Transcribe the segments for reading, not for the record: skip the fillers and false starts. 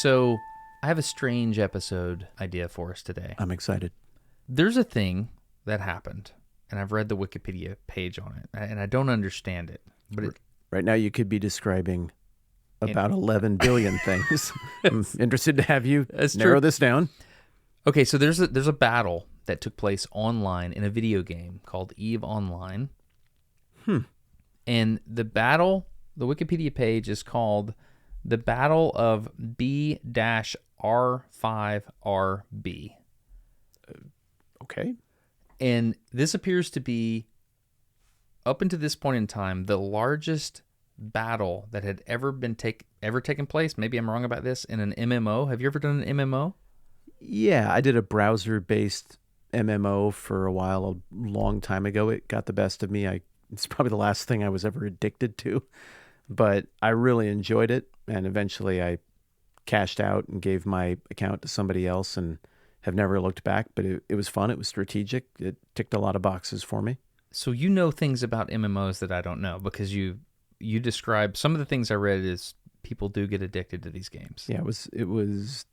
So I have a strange episode idea for us today. I'm excited. There's a thing that happened, and I've read the Wikipedia page on it, and I don't understand it. But Right now you could be describing about 11 billion things. I'm interested to have you narrow this down. Okay, so there's a battle that took place online in a video game called EVE Online. And the battle, the Wikipedia page is called the Battle of B-R5RB. Okay. And this appears to be, up until this point in time, the largest battle that had ever taken place. Maybe I'm wrong about this, in an MMO. Have you ever done an MMO? Yeah, I did a browser-based MMO for a while, a long time ago. It got the best of me. It's probably the last thing I was ever addicted to, but I really enjoyed it. And eventually I cashed out and gave my account to somebody else and have never looked back, but it was fun. It was strategic. It ticked a lot of boxes for me. So you know things about MMOs that I don't know, because you describe some of the things I read is people do get addicted to these games. Yeah, it was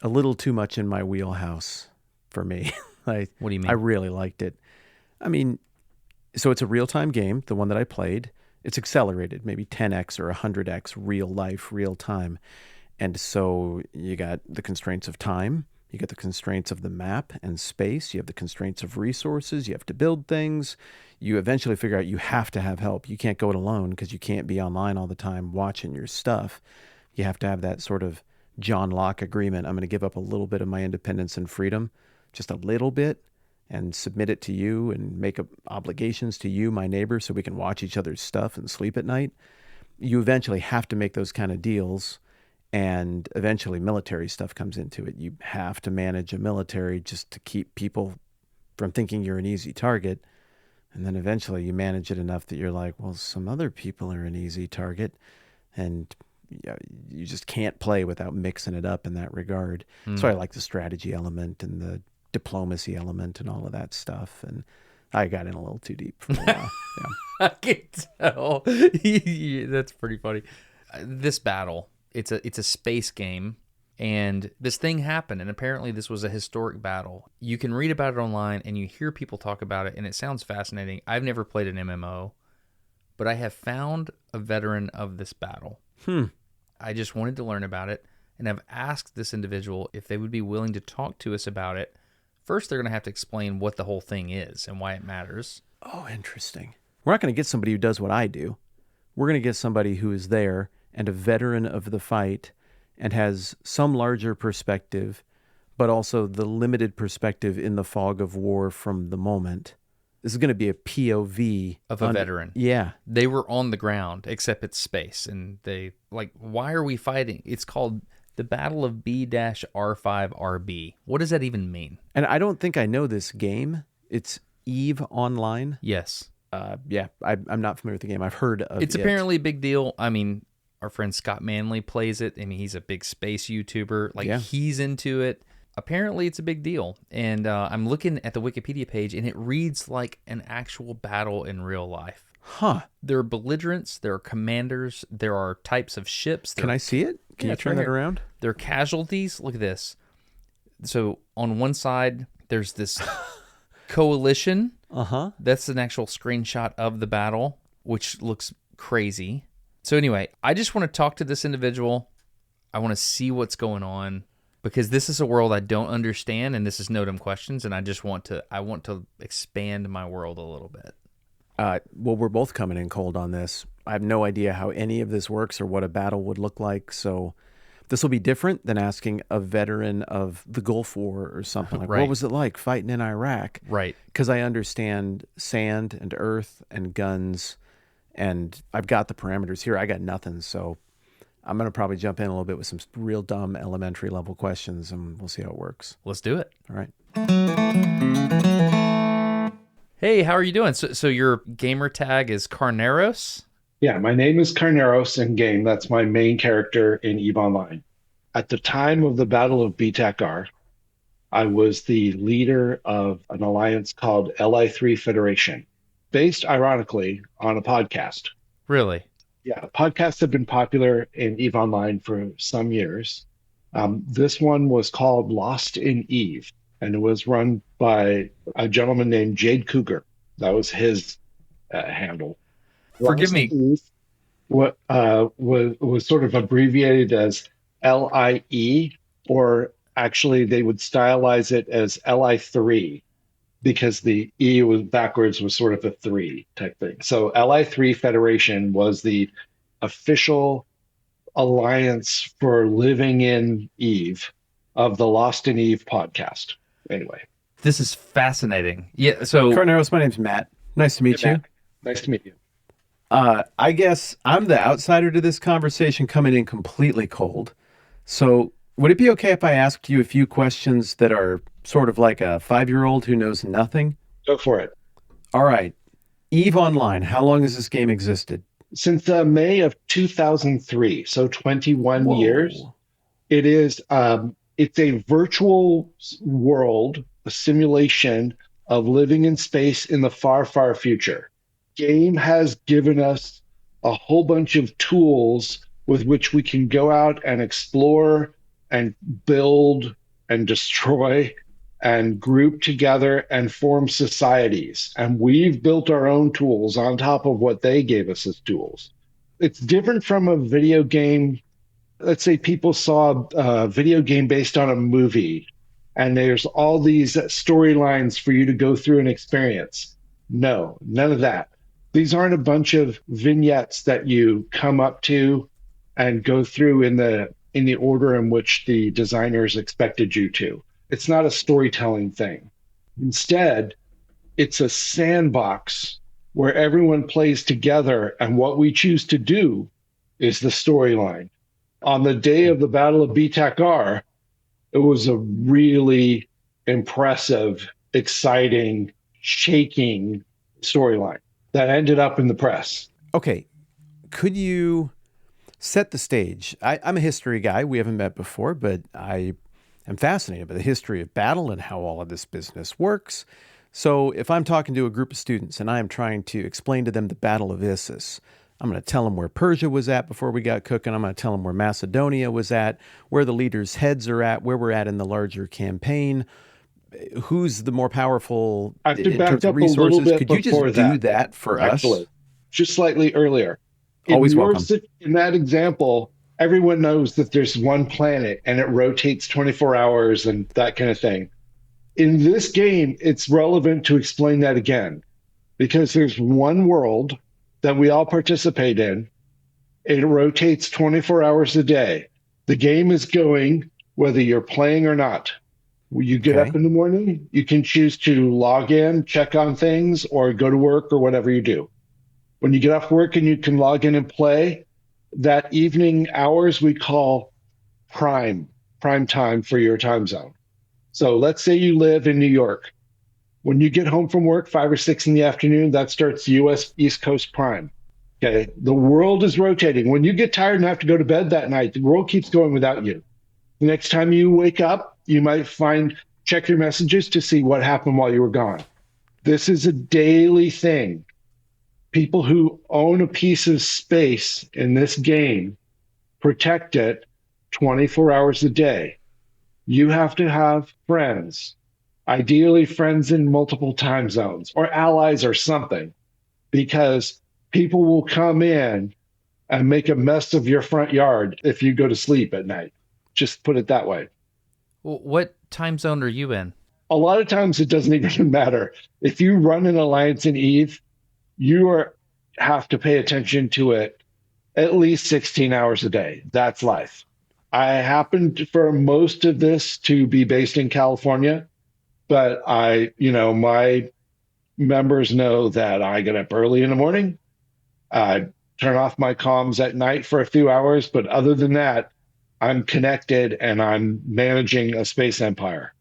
a little too much in my wheelhouse for me. What do you mean? I really liked it. I mean, so it's a real-time game, the one that I played. It's accelerated, maybe 10x or 100x real life, real time. And so you got the constraints of time, you get the constraints of the map and space, you have the constraints of resources, you have to build things. You eventually figure out you have to have help. You can't go it alone because you can't be online all the time watching your stuff. You have to have that sort of John Locke agreement. I'm going to give up a little bit of my independence and freedom, just a little bit, and submit it to you and make obligations to you, my neighbor, so we can watch each other's stuff and sleep at night. You eventually have to make those kind of deals, and eventually military stuff comes into it. You have to manage a military just to keep people from thinking you're an easy target, and then eventually you manage it enough that you're like, well, some other people are an easy target, and you just can't play without mixing it up in that regard. So I like the strategy element and the diplomacy element and all of that stuff, and I got in a little too deep for a while. Yeah. I can tell. That's pretty funny. This battle, it's a space game, and this thing happened, and apparently this was a historic battle. You can read about it online, and you hear people talk about it, and it sounds fascinating. I've never played an MMO, but I have found a veteran of this battle. I just wanted to learn about it, and I've asked this individual if they would be willing to talk to us about it. First, they're going to have to explain what the whole thing is and why it matters. Oh, interesting. We're not going to get somebody who does what I do. We're going to get somebody who is there and a veteran of the fight and has some larger perspective, but also the limited perspective in the fog of war from the moment. This is going to be a POV. Of a veteran. Yeah. They were on the ground, except it's space. And they, why are we fighting? It's called the Battle of B-R5RB. What does that even mean? And I don't think I know this game. It's EVE Online. Yes. Yeah, I'm not familiar with the game. I've heard of it. It's apparently a big deal. I mean, our friend Scott Manley plays it. I mean, he's a big space YouTuber. He's into it. Apparently, it's a big deal. And I'm looking at the Wikipedia page, and it reads like an actual battle in real life. Huh. There are belligerents. There are commanders. There are types of ships. Can I see it? Can you turn that around? There are casualties. Look at this. So on one side, there's this coalition. Uh-huh. That's an actual screenshot of the battle, which looks crazy. So anyway, I just want to talk to this individual. I want to see what's going on, because this is a world I don't understand, and this is No Dumb Questions, and I want to expand my world a little bit. Well, we're both coming in cold on this. I have no idea how any of this works or what a battle would look like, so this will be different than asking a veteran of the Gulf War or something. Like, Right. What was it like fighting in Iraq? Right. Because I understand sand and earth and guns, and I've got the parameters here. I got nothing, so I'm going to probably jump in a little bit with some real dumb elementary level questions, and we'll see how it works. Let's do it. All right. Hey, how are you doing? So your gamer tag is Carneros? Yeah, my name is Carneros in game. That's my main character in EVE Online. At the time of the Battle of BTAC-R, I was the leader of an alliance called Li3 Federation, based ironically on a podcast. Really? Yeah, podcasts have been popular in EVE Online for some years. This one was called Lost in Eve, and it was run by a gentleman named Jade Cougar. That was his handle. Forgive Lost in me. Eve was sort of abbreviated as LIE, or actually they would stylize it as LI3 because the E was backwards was sort of a three type thing. So LI3 Federation was the official alliance for living in Eve of the Lost in Eve podcast. Anyway, This is fascinating. Yeah. So Carneros, my name's Matt. Nice to hey meet you. Matt, nice to meet you. I guess I'm the outsider to this conversation coming in completely cold. So, would it be okay if I asked you a few questions that are sort of like a 5-year-old who knows nothing? Go for it. All right. EVE Online, how long has this game existed? Since May of 2003, so 21 years. Whoa. It's a virtual world, a simulation of living in space in the far, far future. Game has given us a whole bunch of tools with which we can go out and explore and build and destroy and group together and form societies. And we've built our own tools on top of what they gave us as tools. It's different from a video game. Let's say people saw a video game based on a movie, and there's all these storylines for you to go through and experience. No, none of that. These aren't a bunch of vignettes that you come up to and go through in the order in which the designers expected you to. It's not a storytelling thing. Instead, it's a sandbox where everyone plays together, and what we choose to do is the storyline. On the day of the Battle of BTAC-R, it was a really impressive, exciting, shaking storyline that ended up in the press. Okay. Could you set the stage? I'm a history guy. We haven't met before, but I am fascinated by the history of battle and how all of this business works. So if I'm talking to a group of students and I'm trying to explain to them the Battle of Issus, I'm going to tell them where Persia was at before we got cooking. I'm going to tell them where Macedonia was at, where the leaders' heads are at, where we're at in the larger campaign, who's the more powerful I have to in terms back of up a little resources. bit Could you before just do that, that for us? actually, just slightly earlier. Always welcome. In that example, everyone knows that there's one planet and it rotates 24 hours and that kind of thing. In this game, it's relevant to explain that again because there's one world that we all participate in. It rotates 24 hours a day. The game is going whether you're playing or not. When you get up Okay. in the morning, you can choose to log in, check on things, or go to work or whatever you do. When you get off work and you can log in and play, that evening hours we call prime time for your time zone. So let's say you live in New York. When you get home from work, 5 or 6 in the afternoon, that starts US East Coast prime. Okay. The world is rotating. When you get tired and have to go to bed that night, the world keeps going without you. The next time you wake up, you might check your messages to see what happened while you were gone. This is a daily thing. People who own a piece of space in this game protect it 24 hours a day. You have to have friends, ideally friends in multiple time zones or allies or something, because people will come in and make a mess of your front yard if you go to sleep at night. Just put it that way. what time zone are you in? A lot of times it doesn't even matter. If you run an alliance in Eve, have to pay attention to it at least 16 hours a day. That's life. I happened for most of this to be based in California, but my members know that I get up early in the morning. I turn off my comms at night for a few hours, but other than that, I'm connected and I'm managing a space empire.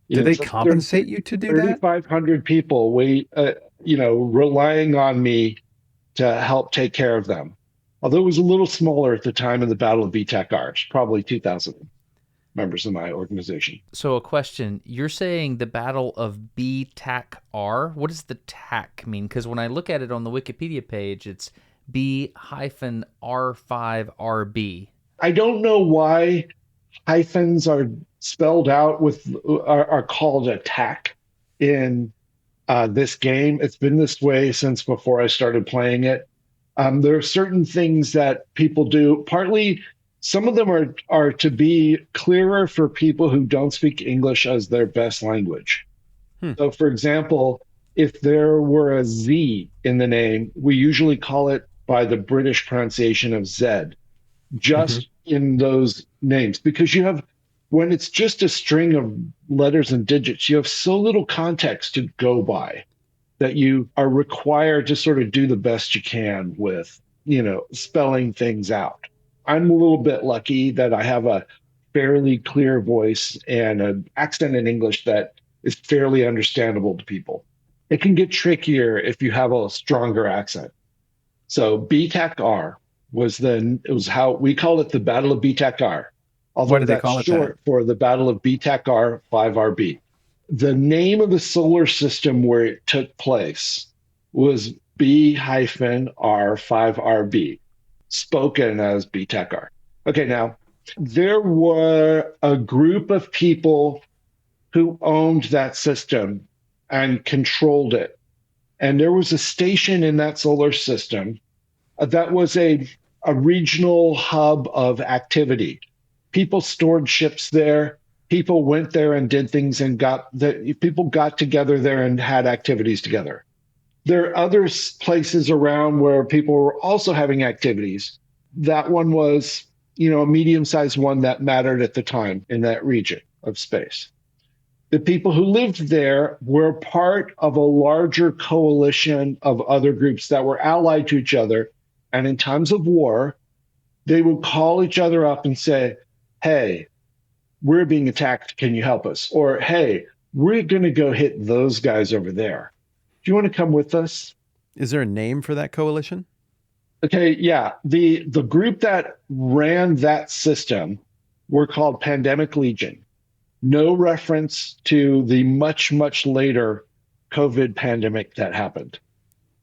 Do they It's like there are compensate you to do that? 3,500 people relying on me to help take care of them. Although it was a little smaller at the time of the Battle of BTAC-R, probably 2,000 members of my organization. So a question, you're saying the Battle of BTAC-R? What does the TAC mean? Because when I look at it on the Wikipedia page, it's B-R5RB. I don't know why hyphens are spelled out with are called attack in this game. It's been this way since before I started playing it. There are certain things that people do. Partly, some of them are to be clearer for people who don't speak English as their best language. Hmm. So, for example, if there were a Z in the name, we usually call it by the British pronunciation of Z, Hmm. just in those names, because you have, when it's just a string of letters and digits, you have so little context to go by that you are required to sort of do the best you can with, spelling things out. I'm a little bit lucky that I have a fairly clear voice and an accent in English that is fairly understandable to people. It can get trickier if you have a stronger accent. So BTAC R it was how we call it, the Battle of BTAC R, Why although do they that's call it that? short for the Battle of BTAC R 5RB. The name of the solar system where it took place was B-R5RB, spoken as BTAC R. Okay, now there were a group of people who owned that system and controlled it. And there was a station in that solar system that was a regional hub of activity. People stored ships there. People went there and did things and people got together there and had activities together. There are other places around where people were also having activities. That one was, a medium sized one that mattered at the time in that region of space. The people who lived there were part of a larger coalition of other groups that were allied to each other. And in times of war, they would call each other up and say, hey, we're being attacked. Can you help us? Or, hey, we're going to go hit those guys over there. Do you want to come with us? Is there a name for that coalition? Okay, yeah. The group that ran that system were called Pandemic Legion. No reference to the much, much later COVID pandemic that happened.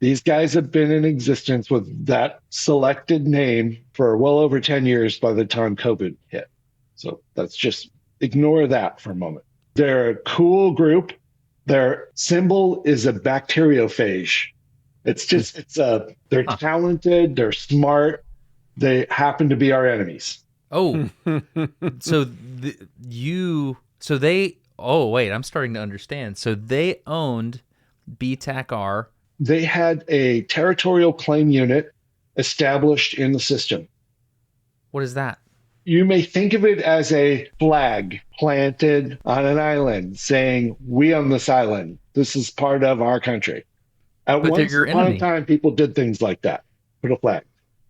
These guys have been in existence with that selected name for well over 10 years by the time COVID hit. So let's just ignore that for a moment. They're a cool group. Their symbol is a bacteriophage. They're talented, they're smart, they happen to be our enemies. Oh, so oh wait, I'm starting to understand. So they owned BTAC-R. They had a territorial claim unit established in the system. What is that? You may think of it as a flag planted on an island saying, we own this island. This is part of our country. At But they're once your upon a enemy. time, people did things like that. Put a flag.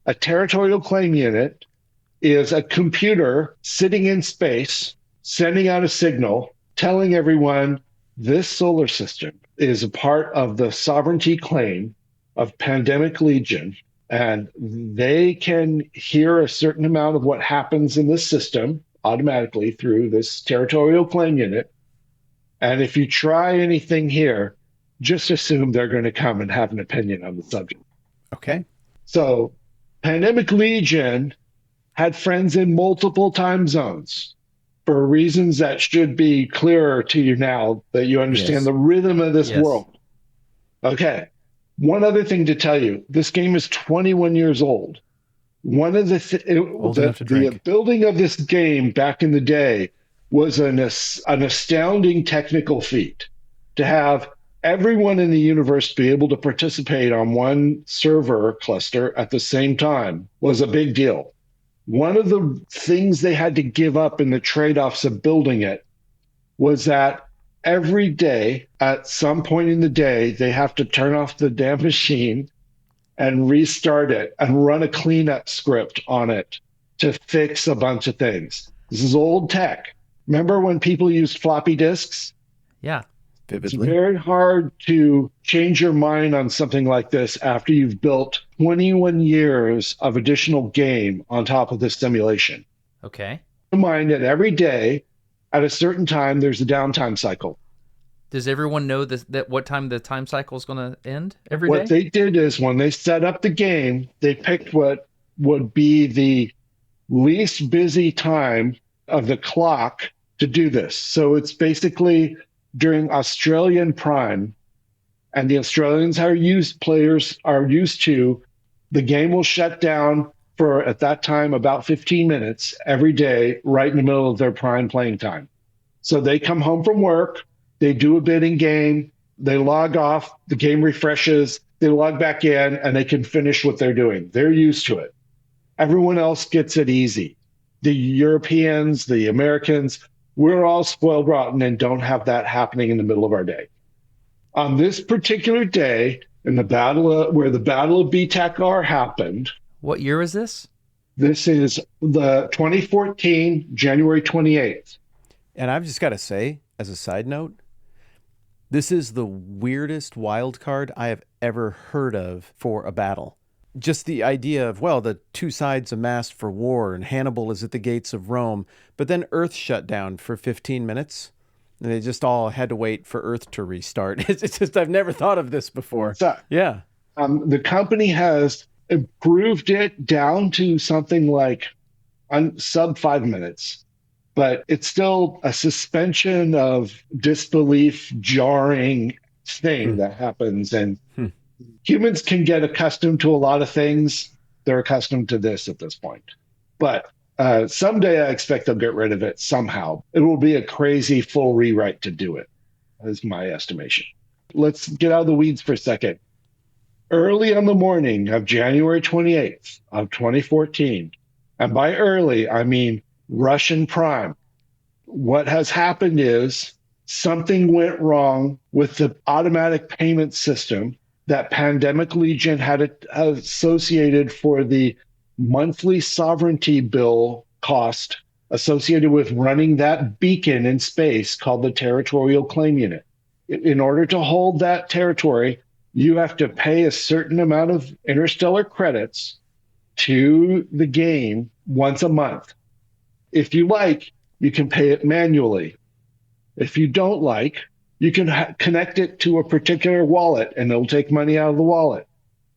A territorial claim unit is a computer sitting in space, sending out a signal, telling everyone this solar system is a part of the sovereignty claim of Pandemic Legion, and they can hear a certain amount of what happens in this system automatically through this territorial claim unit. And if you try anything here, just assume they're going to come and have an opinion on the subject. Okay. So, Pandemic Legion had friends in multiple time zones for reasons that should be clearer to you now that you understand Yes. the rhythm of this Yes. world. Okay. One other thing to tell you, this game is 21 years old. One of Old enough to the drink. building of this game back in the day was an astounding technical feat. To have everyone in the universe be able to participate on one server cluster at the same time was a big deal. One of the things they had to give up in the trade-offs of building it was that every day, at some point in the day, they have to turn off the damn machine and restart it and run a cleanup script on it to fix a bunch of things. This is old tech. Remember when people used floppy disks? Yeah. It's Vividly. very hard to change your mind on something like this after you've built 21 years of additional game on top of this simulation. Okay. Keep in mind that every day at a certain time, there's a downtime cycle. Does everyone know this, that what time the time cycle is going to end every What day? they did is when they set up the game, they picked what would be the least busy time of the clock to do this. So it's basically during Australian prime, and the Australians are used players are used to. The game will shut down for at that time about 15 minutes every day, right in the middle of their prime playing time. So they come home from work, they do a bit in game, they log off, the game refreshes, they log back in, and they can finish what they're doing. They're used to it. Everyone else gets it easy. The Europeans, the Americans, we're all spoiled rotten and don't have that happening in the middle of our day. On this particular day, in the where the Battle of BTACR happened, What year is this? this is the 2014, January 28th. And I've just got to say, as a side note, this is the weirdest wild card I have ever heard of for a battle. Just the idea of, well, the two sides amassed for war and Hannibal is at the gates of Rome, but then Earth shut down for 15 minutes and they just all had to wait for Earth to restart. It's just, I've never thought of this before. So, Yeah. the company has improved it down to something like sub 5 minutes, but it's still a suspension of disbelief, jarring thing that happens. And humans can get accustomed to a lot of things. They're accustomed to this at this point. But someday I expect they'll get rid of it somehow. It will be a crazy full rewrite to do it, is my estimation. Let's get out of the weeds for a second. Early on the morning of January 28th of 2014, and by early, I mean Russian prime, what has happened is something went wrong with the automatic payment system that Pandemic Legion had associated for the monthly sovereignty bill cost associated with running that beacon in space called the Territorial Claim Unit. In order to hold that territory, you have to pay a certain amount of interstellar credits to the game once a month. If you like, you can pay it manually. If you don't like, you can connect it to a particular wallet and it'll take money out of the wallet.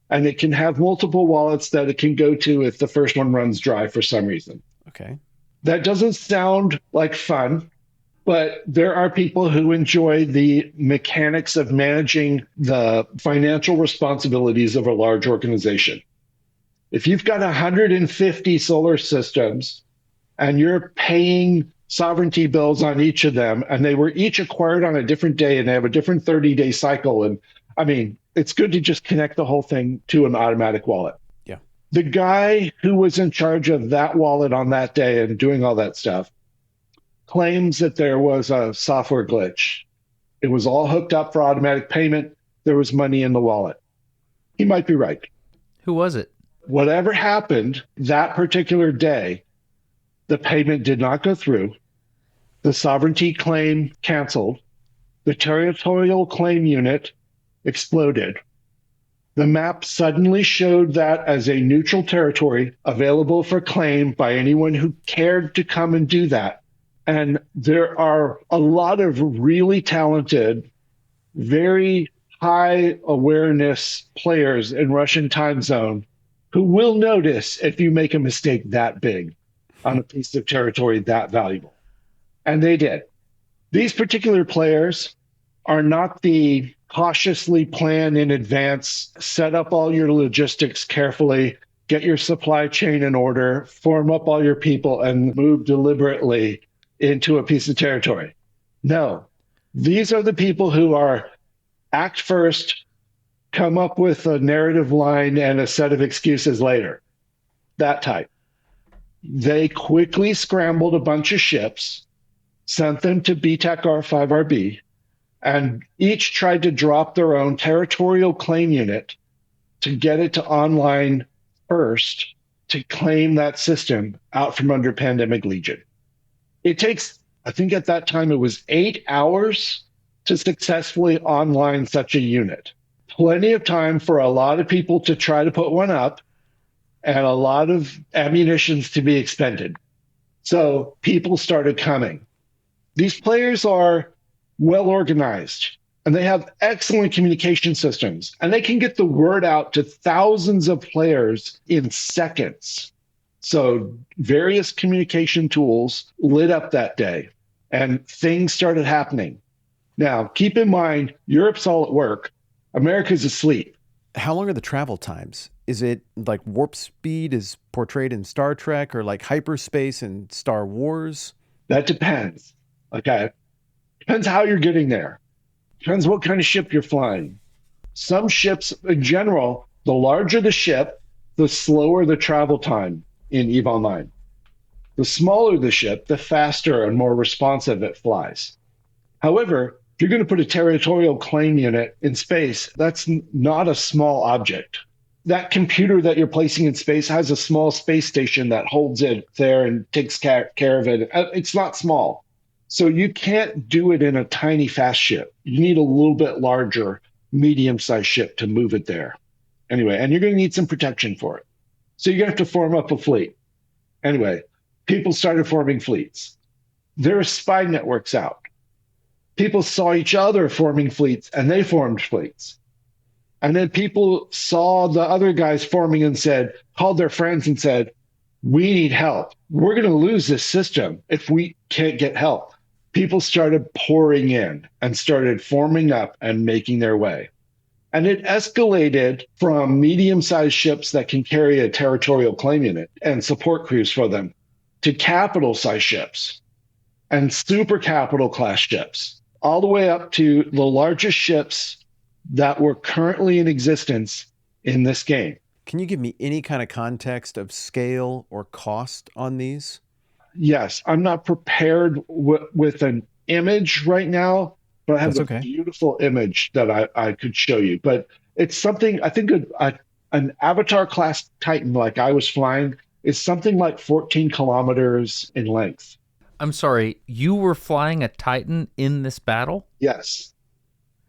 And it can have multiple wallets that it can go to if the first one runs dry for some reason. Okay. That doesn't sound like fun, but there are people who enjoy the mechanics of managing the financial responsibilities of a large organization. If you've got 150 solar systems and you're paying sovereignty bills on each of them, and they were each acquired on a different day and they have a different 30-day cycle. And I mean, it's good to just connect the whole thing to an automatic wallet. Yeah. The guy who was in charge of that wallet on that day and doing all that stuff claims that there was a software glitch. It was all hooked up for automatic payment. There was money in the wallet. He might be right. Who was it? Whatever happened that particular day, the payment did not go through. The sovereignty claim canceled. The territorial claim unit exploded. The map suddenly showed that as a neutral territory available for claim by anyone who cared to come and do that. And there are a lot of really talented, very high awareness players in Russian time zone who will notice if you make a mistake that big on a piece of territory that valuable. And they did. These particular players are not the cautiously plan in advance, set up all your logistics carefully, get your supply chain in order, form up all your people, and move deliberately into a piece of territory. No, these are the people who are act first, come up with a narrative line and a set of excuses later. That type. They quickly scrambled a bunch of ships, sent them to BTACR 5RB, and each tried to drop their own territorial claim unit to get it to online first to claim that system out from under Pandemic Legion. It takes, I think at that time, it was 8 hours to successfully online such a unit. Plenty of time for a lot of people to try to put one up and a lot of ammunitions to be expended. So people started coming. These players are well organized, and they have excellent communication systems, and they can get the word out to thousands of players in seconds. So, various communication tools lit up that day, and things started happening. Now, keep in mind, Europe's all at work, America's asleep. How long are the travel times? Is it like warp speed is portrayed in Star Trek, or like hyperspace in Star Wars? That depends. Okay. Depends how you're getting there. Depends what kind of ship you're flying. Some ships, in general, the larger the ship, the slower the travel time in EVE Online. The smaller the ship, the faster and more responsive it flies. However, if you're going to put a territorial claim unit in space, that's not a small object. That computer that you're placing in space has a small space station that holds it there and takes care of it. It's not small. So you can't do it in a tiny, fast ship. You need a little bit larger, medium-sized ship to move it there. Anyway, and you're going to need some protection for it. So you're going to have to form up a fleet. Anyway, people started forming fleets. There are spy networks out. People saw each other forming fleets, and they formed fleets. And then people saw the other guys forming and called their friends and said, we need help. We're going to lose this system if we can't get help. People started pouring in and started forming up and making their way. And it escalated from medium-sized ships that can carry a territorial claim unit and support crews for them to capital-sized ships and super capital class ships, all the way up to the largest ships that were currently in existence in this game. Can you give me any kind of context of scale or cost on these? Yes, I'm not prepared with an image right now, but I have That's a okay. beautiful image that I could show you. But it's something, I think an Avatar class Titan like I was flying is something like 14 kilometers in length. I'm sorry, you were flying a Titan in this battle? Yes,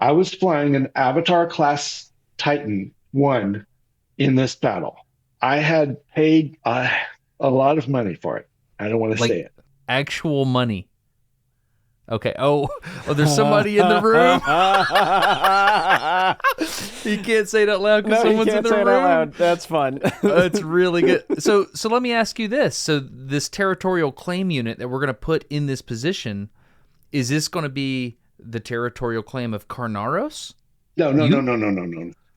I was flying an Avatar class Titan 1 in this battle. I had paid a lot of money for it. I don't want to say it. Actual money. Okay. Oh, there's somebody in the room. You can't say it out loud because someone's in the room. Out loud. That's fun. That's really good. So let me ask you this. So this territorial claim unit that we're going to put in this position, is this going to be the territorial claim of Carnaros? No.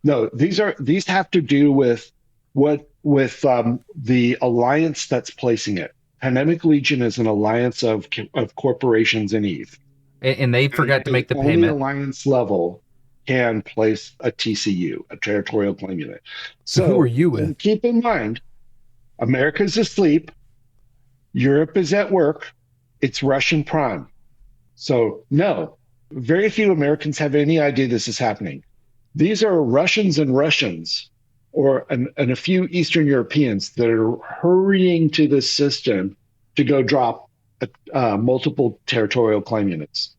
No, these have to do with the alliance that's placing it. Pandemic Legion is an alliance of corporations in EVE. And they forgot to make the only payment. Alliance level can place a TCU, a territorial claim unit. So who are you with? Keep in mind, America's asleep, Europe is at work, it's Russian prime. So no, very few Americans have any idea this is happening. These are Russians and a few Eastern Europeans that are hurrying to this system to go drop multiple territorial claim units.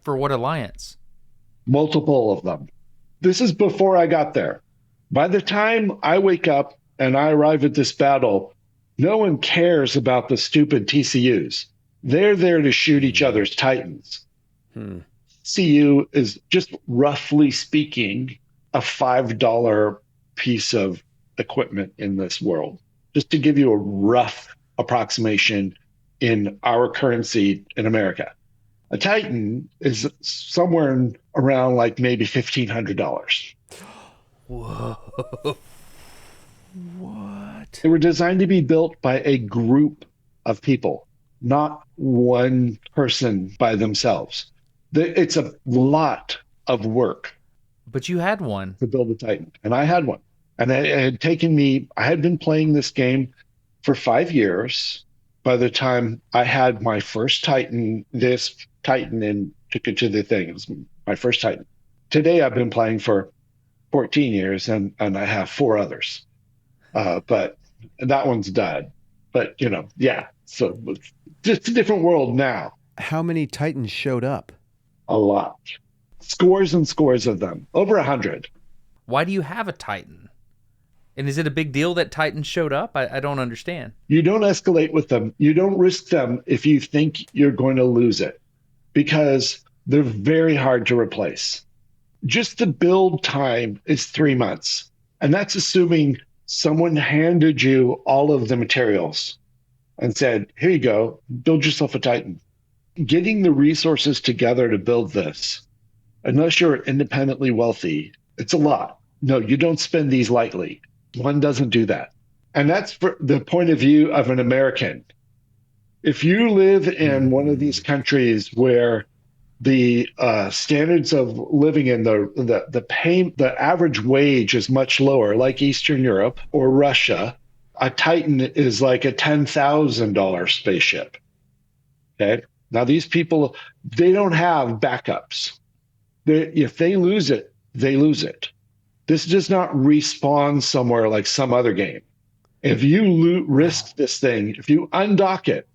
For what alliance? Multiple of them. This is before I got there. By the time I wake up and I arrive at this battle, no one cares about the stupid TCUs. They're there to shoot each other's Titans. CU is just roughly speaking a $5 piece of equipment in this world. Just to give you a rough approximation in our currency in America. A Titan is somewhere around like maybe $1,500. Whoa. What? They were designed to be built by a group of people, not one person by themselves. It's a lot of work. But you had one. To build a Titan, and I had one. And it had taken me, I had been playing this game for 5 years. By the time I had my first Titan, this Titan, and took it to the thing, it was my first Titan. Today I've been playing for 14 years and I have 4 others. But that one's died. But, yeah. So it's just a different world now. How many Titans showed up? A lot. Scores and scores of them. Over 100. Why do you have a Titan? And is it a big deal that Titans showed up? I don't understand. You don't escalate with them. You don't risk them if you think you're going to lose it. Because They're very hard to replace. Just the build time is 3 months. And that's assuming someone handed you all of the materials and said, here you go, build yourself a Titan. Getting the resources together to build this, unless you're independently wealthy, it's a lot. No, you don't spend these lightly. One doesn't do that. And that's for the point of view of an American. If you live in one of these countries where the standards of living in the average wage is much lower, like Eastern Europe or Russia, a Titan is like a $10,000 spaceship. Okay. Now these people, they don't have backups. If they lose it, they lose it. This does not respawn somewhere like some other game. If you risk this thing, if you undock it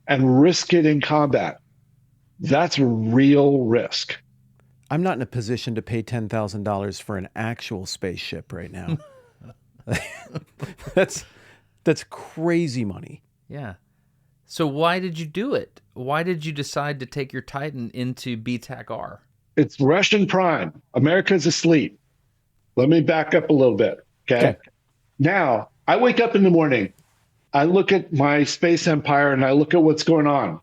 and risk it in combat, that's real risk. I'm not in a position to pay $10,000 for an actual spaceship right now. That's crazy money. Yeah. So why did you do it? Why did you decide to take your Titan into BTAC-R? It's Russian Prime. America's asleep. Let me back up a little bit. Okay. Now, I wake up in the morning. I look at my space empire and I look at what's going on.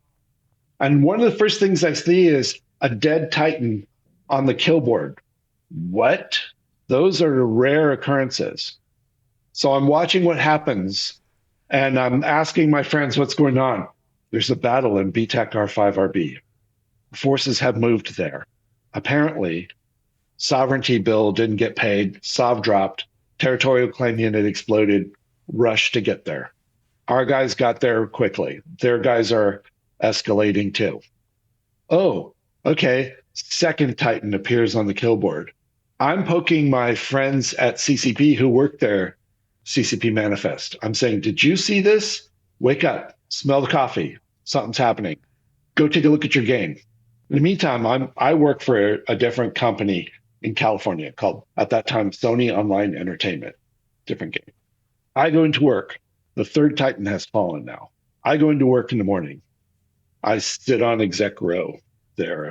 And one of the first things I see is a dead Titan on the kill board. What? Those are rare occurrences. So I'm watching what happens and I'm asking my friends what's going on. There's a battle in BTAC R5RB. Forces have moved there. Apparently, sovereignty bill didn't get paid. Sov dropped. Territorial claim unit exploded. Rushed to get there. Our guys got there quickly. Their guys are escalating too. Oh, okay. Second Titan appears on the kill board. I'm poking my friends at CCP who work there, CCP manifest. I'm saying, did you see this? Wake up, smell the coffee. Something's happening. Go take a look at your game. In the meantime, I work for a different company in California called, at that time, Sony Online Entertainment. Different game. I go into work. The third Titan has fallen now. I go into work in the morning. I sit on exec row there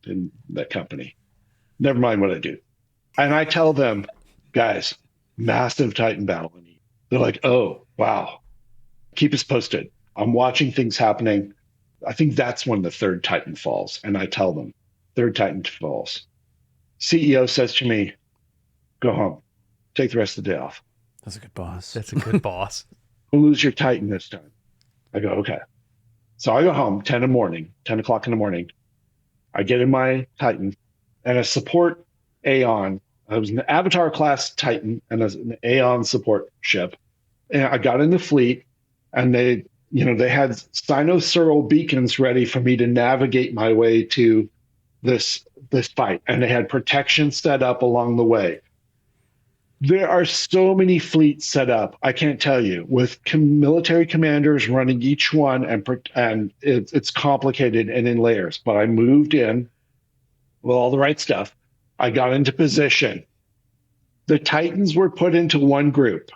in that company. Never mind what I do. And I tell them, guys, massive Titan battle. They're like, oh, wow. Keep us posted. I'm watching things happening. I think that's when the third Titan falls. And I tell them, third Titan falls. CEO says to me, go home. Take the rest of the day off. That's a good boss. That's a good boss. Don't lose your Titan this time. I go, okay. So I go home 10 o'clock in the morning. I get in my Titan and a support Aeon. I was an Avatar class Titan and an Aeon support ship. And I got in the fleet and they had cynosaural beacons ready for me to navigate my way to this fight. And they had protection set up along the way. There are so many fleets set up, I can't tell you, with military commanders running each one, and it's complicated and in layers. But I moved in with all the right stuff. I got into position. The Titans were put into one group.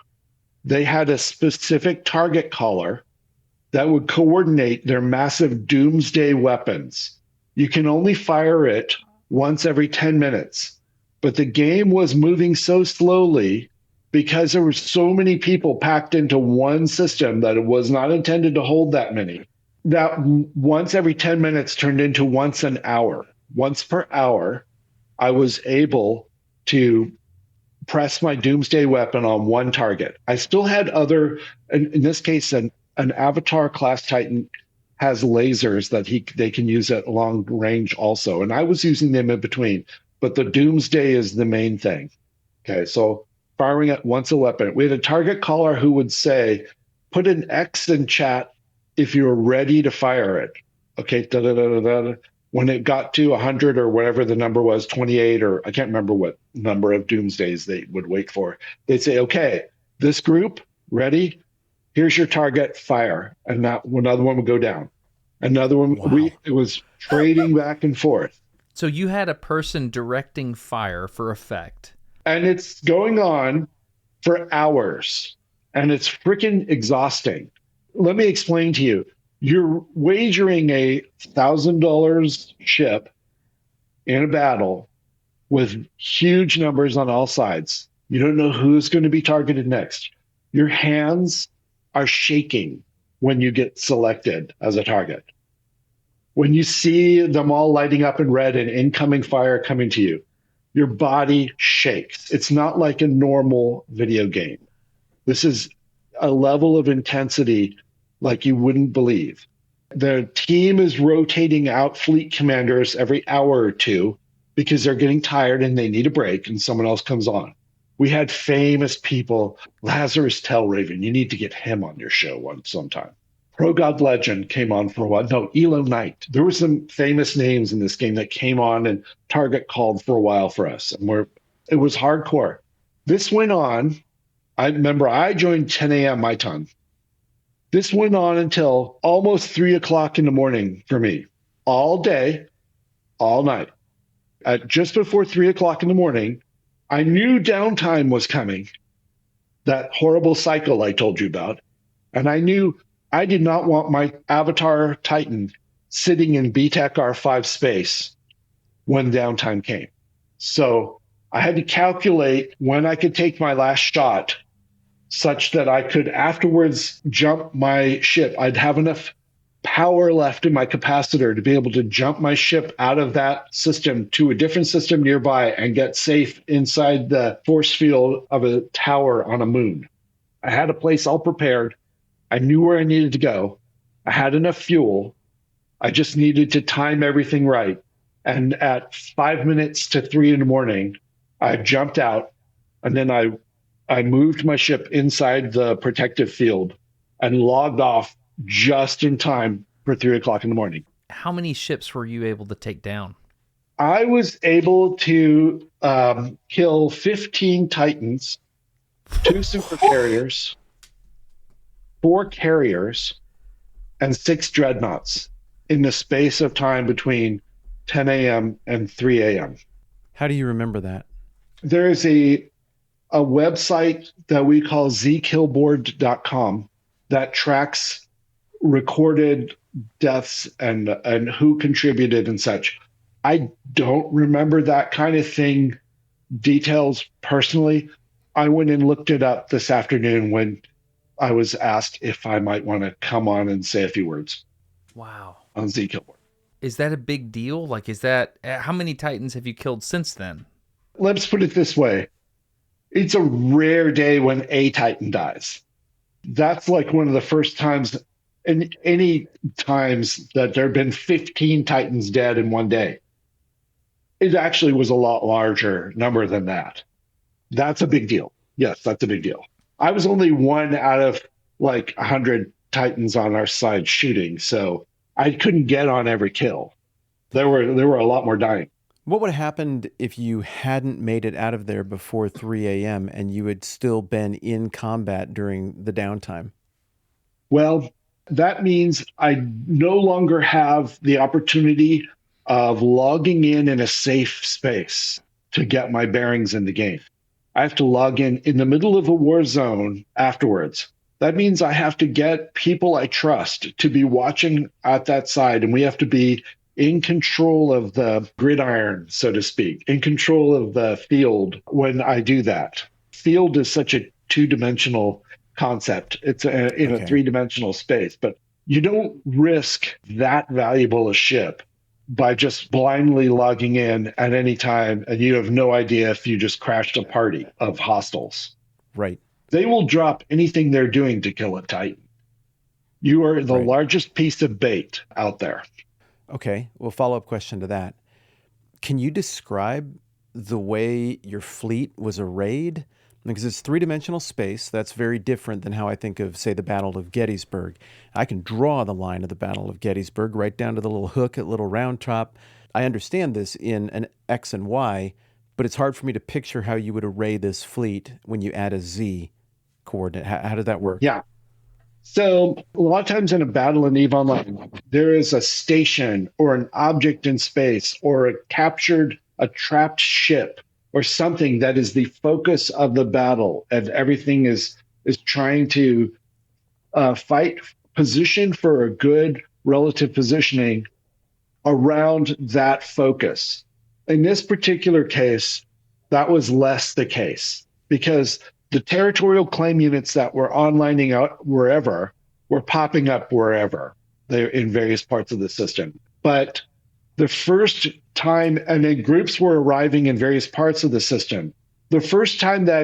They had a specific target caller that would coordinate their massive doomsday weapons. You can only fire it once every 10 minutes. But the game was moving so slowly because there were so many people packed into one system that it was not intended to hold that many. That once every 10 minutes turned into once an hour. Once per hour, I was able to press my doomsday weapon on one target. I still had other, in this case, an Avatar class Titan has lasers that they can use at long range also. And I was using them in between. But the doomsday is the main thing. Okay, so firing at once a weapon. We had a target caller who would say, put an X in chat if you're ready to fire it. Okay, da, da, da, da, da. When it got to 100 or whatever the number was, 28, or I can't remember what number of doomsdays they would wait for, they'd say, okay, this group, ready? Here's your target, fire. And now another one would go down. Another one, wow. It was trading back and forth. So you had a person directing fire for effect. And it's going on for hours. And it's freaking exhausting. Let me explain to you. You're wagering $1,000 ship in a battle with huge numbers on all sides. You don't know who's going to be targeted next. Your hands are shaking when you get selected as a target. When you see them all lighting up in red and incoming fire coming to you, your body shakes. It's not like a normal video game. This is a level of intensity like you wouldn't believe. The team is rotating out fleet commanders every hour or two because they're getting tired and they need a break, and someone else comes on. We had famous people, Lazarus Tellraven. You need to get him on your show sometime. Pro God Legend came on for a while. No, Elo Knight. There were some famous names in this game that came on, and Target called for a while for us. And it was hardcore. This went on. I remember I joined 10 a.m. my time. This went on until almost 3 o'clock in the morning for me, all day, all night. At just before 3 o'clock in the morning, I knew downtime was coming, that horrible cycle I told you about. And I knew I did not want my Avatar Titan sitting in BTEC R5 space when downtime came. So I had to calculate when I could take my last shot such that I could afterwards jump my ship. I'd have enough power left in my capacitor to be able to jump my ship out of that system to a different system nearby and get safe inside the force field of a tower on a moon. I had a place all prepared. I knew where I needed to go. I had enough fuel. I just needed to time everything right. And at 5 minutes to 3 in the morning, I jumped out, and then I moved my ship inside the protective field and logged off just in time for 3 o'clock in the morning. How many ships were you able to take down? I was able to kill 15 Titans, 2 super carriers, 4 carriers, and 6 dreadnoughts in the space of time between 10 a.m. and 3 a.m. How do you remember that? There's a website that we call zkillboard.com that tracks recorded deaths and who contributed and such. I don't remember that kind of thing, details personally. I went and looked it up this afternoon when I was asked if I might want to come on and say a few words. Wow. On zkillboard. Is that a big deal? Like, is that, how many Titans have you killed since then? Let's put it this way. It's a rare day when a Titan dies. That's like one of the first times in any times that there have been 15 Titans dead in one day. It actually was a lot larger number than that. That's a big deal. Yes, that's a big deal. I was only one out of like 100 Titans on our side shooting, so I couldn't get on every kill. There were a lot more dying. What would have happened if you hadn't made it out of there before 3 a.m. and you had still been in combat during the downtime? Well, that means I no longer have the opportunity of logging in a safe space to get my bearings in the game. I have to log in the middle of a war zone afterwards. That means I have to get people I trust to be watching at that side, and we have to be in control of the gridiron, so to speak, in control of the field when I do that. Field is such a two-dimensional concept. It's in a three-dimensional space, but you don't risk that valuable a ship by just blindly logging in at any time, and you have no idea if you just crashed a party of hostiles. Right. They will drop anything they're doing to kill a Titan. You are the largest piece of bait out there. Okay. Well, follow-up question to that. Can you describe the way your fleet was arrayed? Because it's three-dimensional space. That's very different than how I think of, say, the Battle of Gettysburg. I can draw the line of the Battle of Gettysburg right down to the little hook at Little Round Top. I understand this in an X and Y, but it's hard for me to picture how you would array this fleet when you add a Z coordinate. How did that work? Yeah. So a lot of times in a battle in EVE Online, there is a station or an object in space or a trapped ship or something that is the focus of the battle, and everything is trying to fight position for a good relative positioning around that focus. In this particular case, that was less the case because the territorial claim units that were onlining out wherever were popping up wherever they're in various parts of the system. But the first time, and then groups were arriving in various parts of the system. The first time that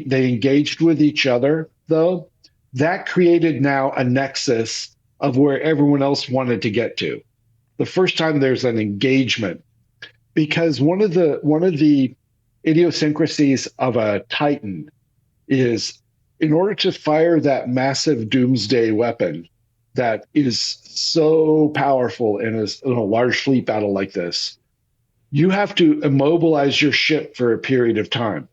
they engaged with each other, though, that created now a nexus of where everyone else wanted to get to. The first time there's an engagement, because one of the idiosyncrasies of a Titan is in order to fire that massive doomsday weapon that is so powerful in a large fleet battle like this, you have to immobilize your ship for a period of time.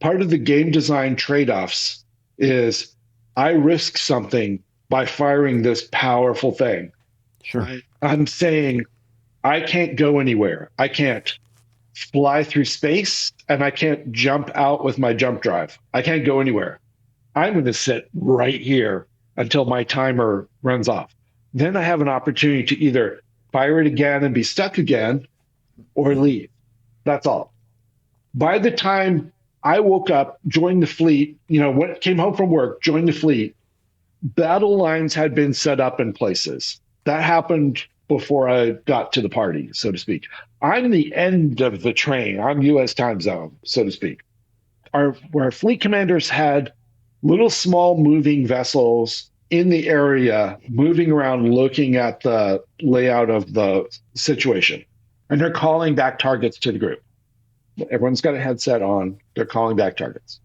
Part of the game design trade-offs is I risk something by firing this powerful thing. Sure. I'm saying I can't go anywhere. I can't fly through space and I can't jump out with my jump drive. I can't go anywhere. I'm going to sit right here until my timer runs off. Then I have an opportunity to either fire it again and be stuck again or leave. That's all. By the time I woke up, joined the fleet, came home from work, joined the fleet, battle lines had been set up in places. That happened before I got to the party, so to speak. I'm the end of the train. I'm US time zone, so to speak. Our fleet commanders had little small moving vessels in the area, moving around, looking at the layout of the situation. And they're calling back targets to the group. Everyone's got a headset on. They're calling back targets.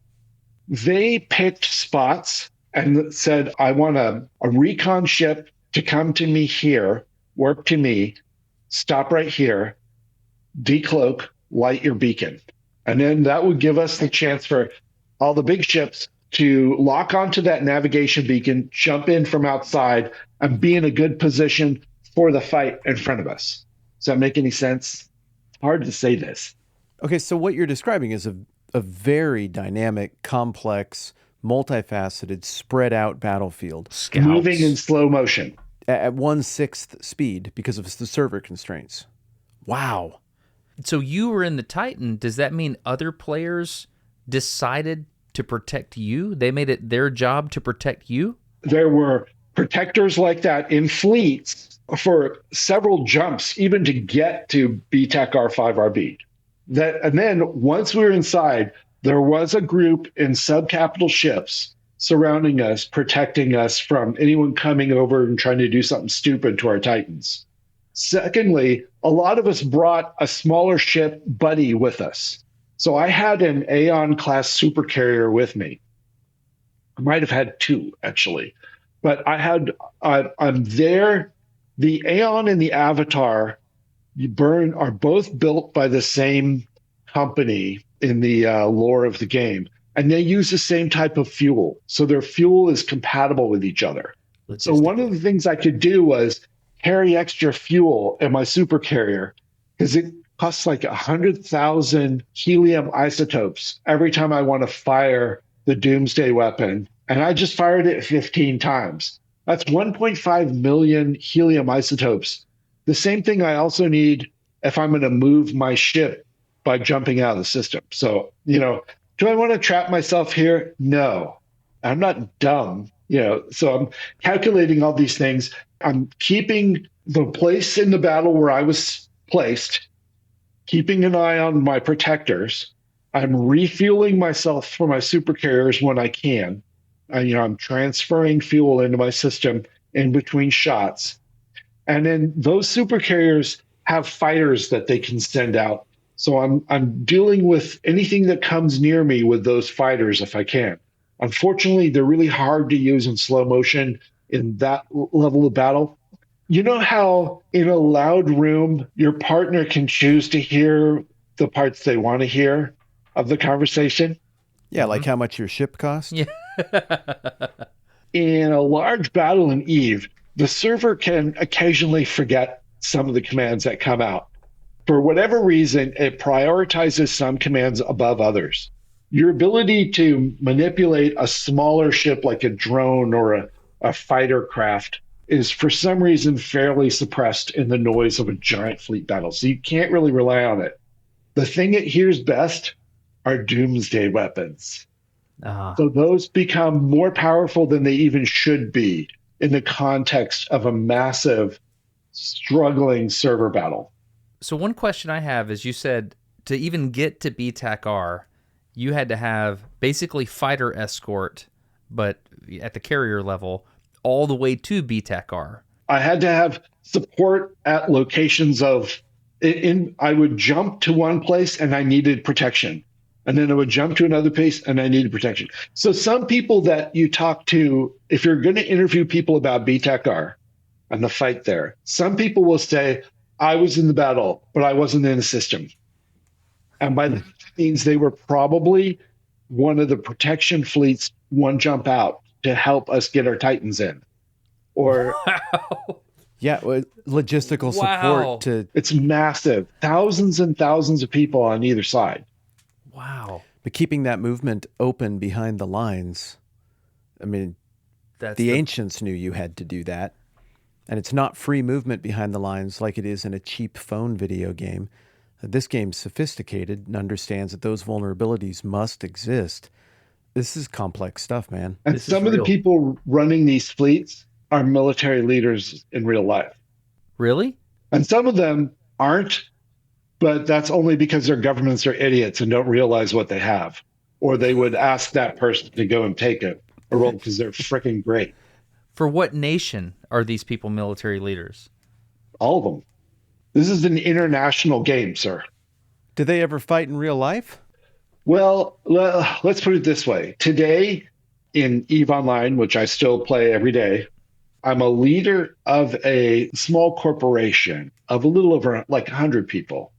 They picked spots and said, I want a recon ship to come to me here, work to me, stop right here, decloak, light your beacon. And then that would give us the chance for all the big ships to lock onto that navigation beacon, jump in from outside, and be in a good position for the fight in front of us. Does that make any sense? It's hard to say this. Okay, so what you're describing is a very dynamic, complex, multifaceted, spread out battlefield. Scouts. Moving in slow motion. At 1/6 speed because of the server constraints. Wow. So you were in the Titan. Does that mean other players decided to protect you? They made it their job to protect you? There were protectors like that in fleets for several jumps, even to get to BTEC R5RB. And then once we were inside, there was a group in subcapital ships surrounding us, protecting us from anyone coming over and trying to do something stupid to our Titans. Secondly, a lot of us brought a smaller ship buddy with us. So I had an Aeon class supercarrier with me. I might have had two, actually. But I'm there. The Aeon and the Avatar are both built by the same company in the lore of the game. And they use the same type of fuel. So their fuel is compatible with each other. So one of the things I could do was carry extra fuel in my supercarrier because it costs like 100,000 helium isotopes every time I want to fire the Doomsday weapon. And I just fired it 15 times. That's 1.5 million helium isotopes. The same thing I also need if I'm going to move my ship by jumping out of the system. So, do I want to trap myself here? No, I'm not dumb. So I'm calculating all these things. I'm keeping the place in the battle where I was placed, keeping an eye on my protectors. I'm refueling myself for my supercarriers when I can. I'm transferring fuel into my system in between shots. And then those supercarriers have fighters that they can send out. So I'm dealing with anything that comes near me with those fighters if I can. Unfortunately, they're really hard to use in slow motion in that level of battle. You know how in a loud room, your partner can choose to hear the parts they want to hear of the conversation? Yeah, like how much your ship costs? Yeah. In a large battle in Eve, the server can occasionally forget some of the commands that come out. For whatever reason, it prioritizes some commands above others. Your ability to manipulate a smaller ship like a drone or a fighter craft is for some reason fairly suppressed in the noise of a giant fleet battle. So you can't really rely on it. The thing it hears best are doomsday weapons. Ah. So those become more powerful than they even should be in the context of a massive, struggling server battle. So one question I have is, you said to even get to BTAC-R, you had to have basically fighter escort, but at the carrier level, all the way to BTAC-R. I had to have support at locations of I would jump to one place and I needed protection. And then I would jump to another place and I needed protection. So some people that you talk to, if you're going to interview people about BTAC-R and the fight there, some people will say, I was in the battle, but I wasn't in the system. And by that means they were probably one of the protection fleets, one jump out to help us get our Titans in. Or Wow. Yeah, logistical Wow. support to, it's massive, thousands and thousands of people on either side. Wow. but keeping that movement open behind the lines. I mean, That's the ancients knew you had to do that. And it's not free movement behind the lines like it is in a cheap phone video game. This game's sophisticated and understands that those vulnerabilities must exist. This is complex stuff, man. And This is some of the real. people running these fleets are military leaders in real life. Really? And some of them aren't, but that's only because their governments are idiots and don't realize what they have. Or they would ask that person to go and take a role because they're freaking great. For what nation are these people military leaders? All of them. This is an international game, sir. Do they ever fight in real life? Well, let's put it this way. Today in EVE Online, which I still play every day, I'm a leader of a small corporation of a little over like 100 people.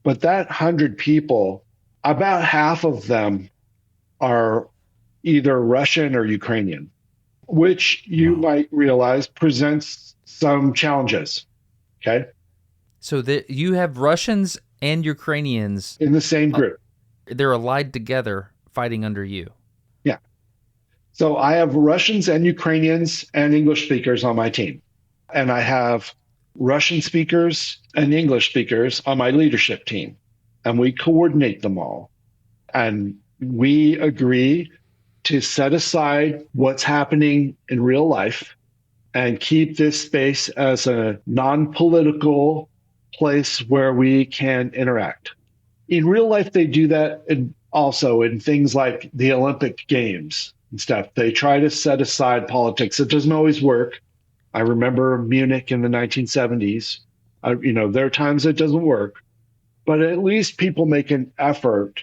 But that 100 people, about half of them are either Russian or Ukrainian, which you might realize presents some challenges. Okay. So you have Russians and Ukrainians, In the same group. they're allied together fighting under you. Yeah. So I have Russians and Ukrainians and English speakers on my team. And I have Russian speakers and English speakers on my leadership team. And we coordinate them all. And we agree to set aside what's happening in real life and keep this space as a non-political place where we can interact. In real life, they do that also in things like the Olympic Games and stuff. They try to set aside politics. It doesn't always work. I remember Munich in the 1970s. There are times it doesn't work, but at least people make an effort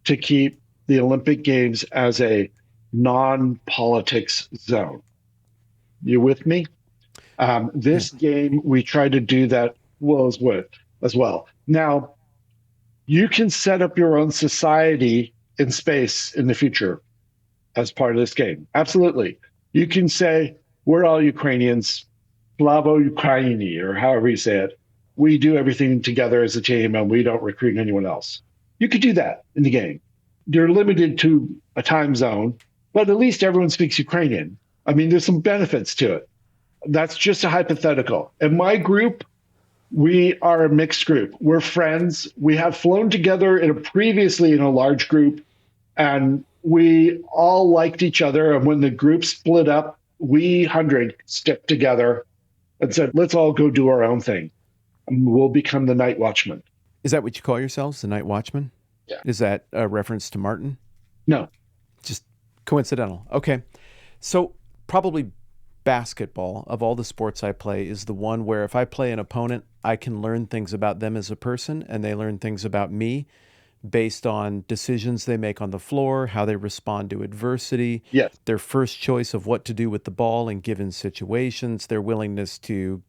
to keep the Olympic Games as a non-politics zone. You with me? This game, we try to do that as well. Now, you can set up your own society in space in the future as part of this game. Absolutely. You can say, we're all Ukrainians, Slavo Ukraini, or however you say it. We do everything together as a team and we don't recruit anyone else. You could do that in the game. You're limited to a time zone, but at least everyone speaks Ukrainian. I mean, there's some benefits to it. That's just a hypothetical. In my group, we are a mixed group. We're friends. We have flown together previously in a large group, and we all liked each other. And when the group split up, we 100 stepped together and said, let's all go do our own thing. And we'll become the Night Watchman. Is that what you call yourselves, the Night Watchman? Yeah. Is that a reference to Martin? No. Just coincidental. Okay. So probably basketball, of all the sports I play, is the one where if I play an opponent, I can learn things about them as a person and they learn things about me based on decisions they make on the floor, how they respond to adversity, Yes. their first choice of what to do with the ball in given situations, their willingness to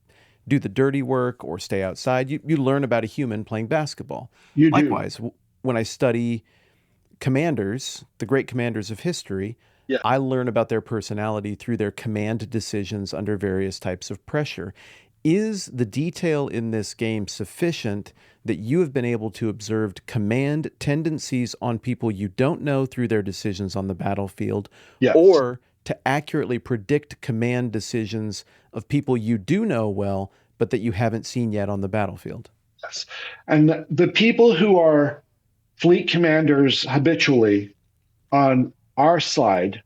do the dirty work or stay outside. You learn about a human playing basketball. You do. Likewise, when I study commanders, the great commanders of history, Yeah. I learn about their personality through their command decisions under various types of pressure. Is the detail in this game sufficient that you have been able to observe command tendencies on people you don't know through their decisions on the battlefield, Yes. or to accurately predict command decisions of people you do know well, but that you haven't seen yet on the battlefield? Yes. And the people who are fleet commanders habitually on our side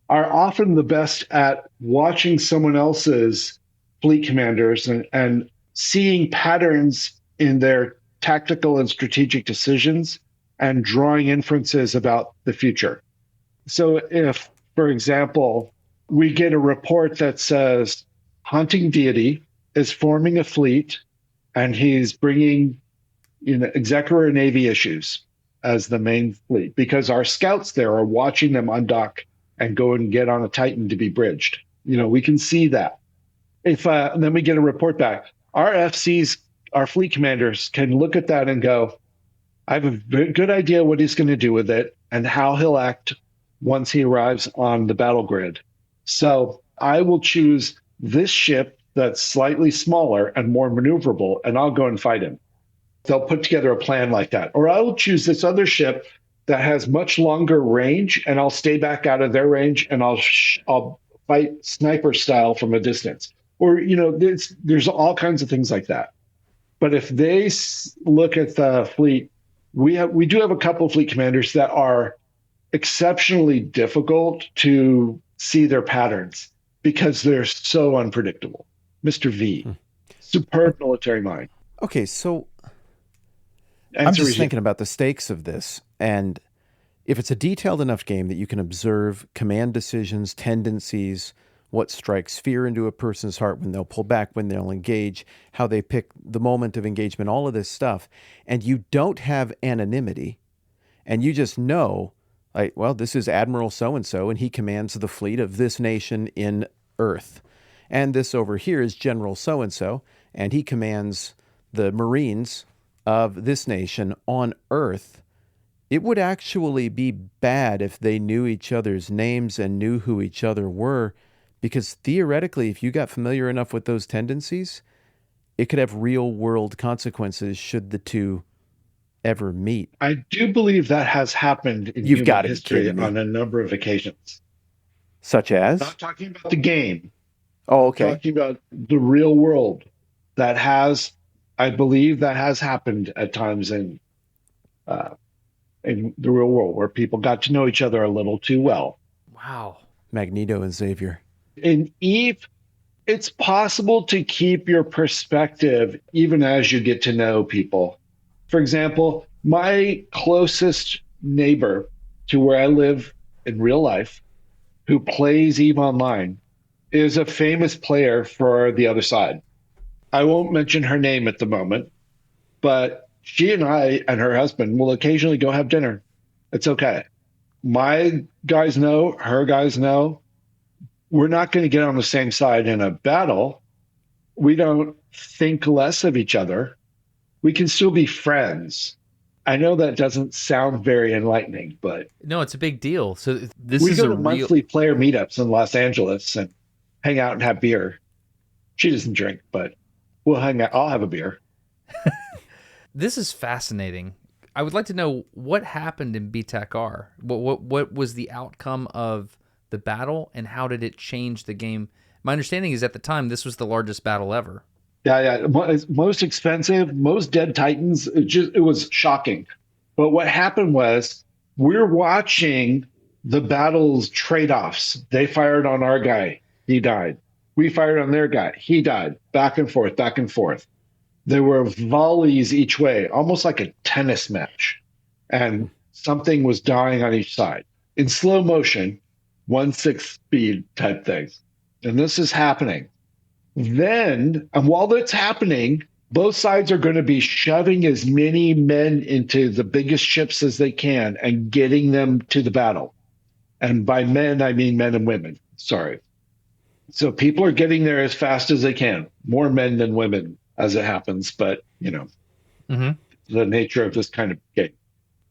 are often the best at watching someone else's fleet commanders and seeing patterns in their tactical and strategic decisions and drawing inferences about the future. So, if, for example, we get a report that says hunting deity is forming a fleet and he's bringing Executor Navy issues as the main fleet because our scouts there are watching them undock and go and get on a Titan to be bridged. We can see that. If then we get a report back, our FCs, our fleet commanders can look at that and go, I have a good idea what he's going to do with it and how he'll act once he arrives on the battle grid. So I will choose this ship that's slightly smaller and more maneuverable, and I'll go and fight him. They'll put together a plan like that. Or I will choose this other ship that has much longer range, and I'll stay back out of their range, and I'll fight sniper style from a distance. Or there's all kinds of things like that. But if they look at the fleet, we do have a couple of fleet commanders that are exceptionally difficult to see their patterns because they're so unpredictable. Mr. V, superb military mind. Okay, so I'm Answer just is thinking about the stakes of this. And if it's a detailed enough game that you can observe command decisions, tendencies, what strikes fear into a person's heart when they'll pull back, when they'll engage, how they pick the moment of engagement, all of this stuff, and you don't have anonymity, and you just know, like, well, this is Admiral so-and-so, and he commands the fleet of this nation in Earth. And this over here is General so-and-so, and he commands the Marines of this nation on Earth. It would actually be bad if they knew each other's names and knew who each other were, because theoretically, if you got familiar enough with those tendencies, it could have real-world consequences should the two ever meet. I do believe that has happened in You've human got to be history kidding me. on a number of occasions. Such as? Not talking about the game, Oh, okay. talking about the real world. I believe that has happened at times in the real world where people got to know each other a little too well. Wow. Magneto and Xavier. In Eve, it's possible to keep your perspective even as you get to know people. For example, my closest neighbor to where I live in real life, who plays Eve Online, is a famous player for the other side. I won't mention her name at the moment, but she and I and her husband will occasionally go have dinner. It's okay. My guys know, her guys know. We're not going to get on the same side in a battle. We don't think less of each other. We can still be friends. I know that doesn't sound very enlightening, but No, it's a big deal. So this we is go a to real. monthly player meetups in Los Angeles and hang out and have beer. She doesn't drink, but we'll hang out. I'll have a beer. This is fascinating. I would like to know what happened in BTAC-R. What was the outcome of the battle, and how did it change the game? My understanding is at the time this was the largest battle ever. Yeah. Most expensive, most dead Titans. It was shocking. But what happened was we're watching the battle's trade-offs. They fired on our guy. He died. We fired on their guy. He died. Back and forth, back and forth. There were volleys each way, almost like a tennis match. And something was dying on each side in slow motion, 1/6 speed type thing. And this is happening. Then, and while that's happening, both sides are going to be shoving as many men into the biggest ships as they can and getting them to the battle. And by men, I mean men and women. Sorry. So people are getting there as fast as they can. More men than women as it happens, but Mm-hmm. the nature of this kind of game.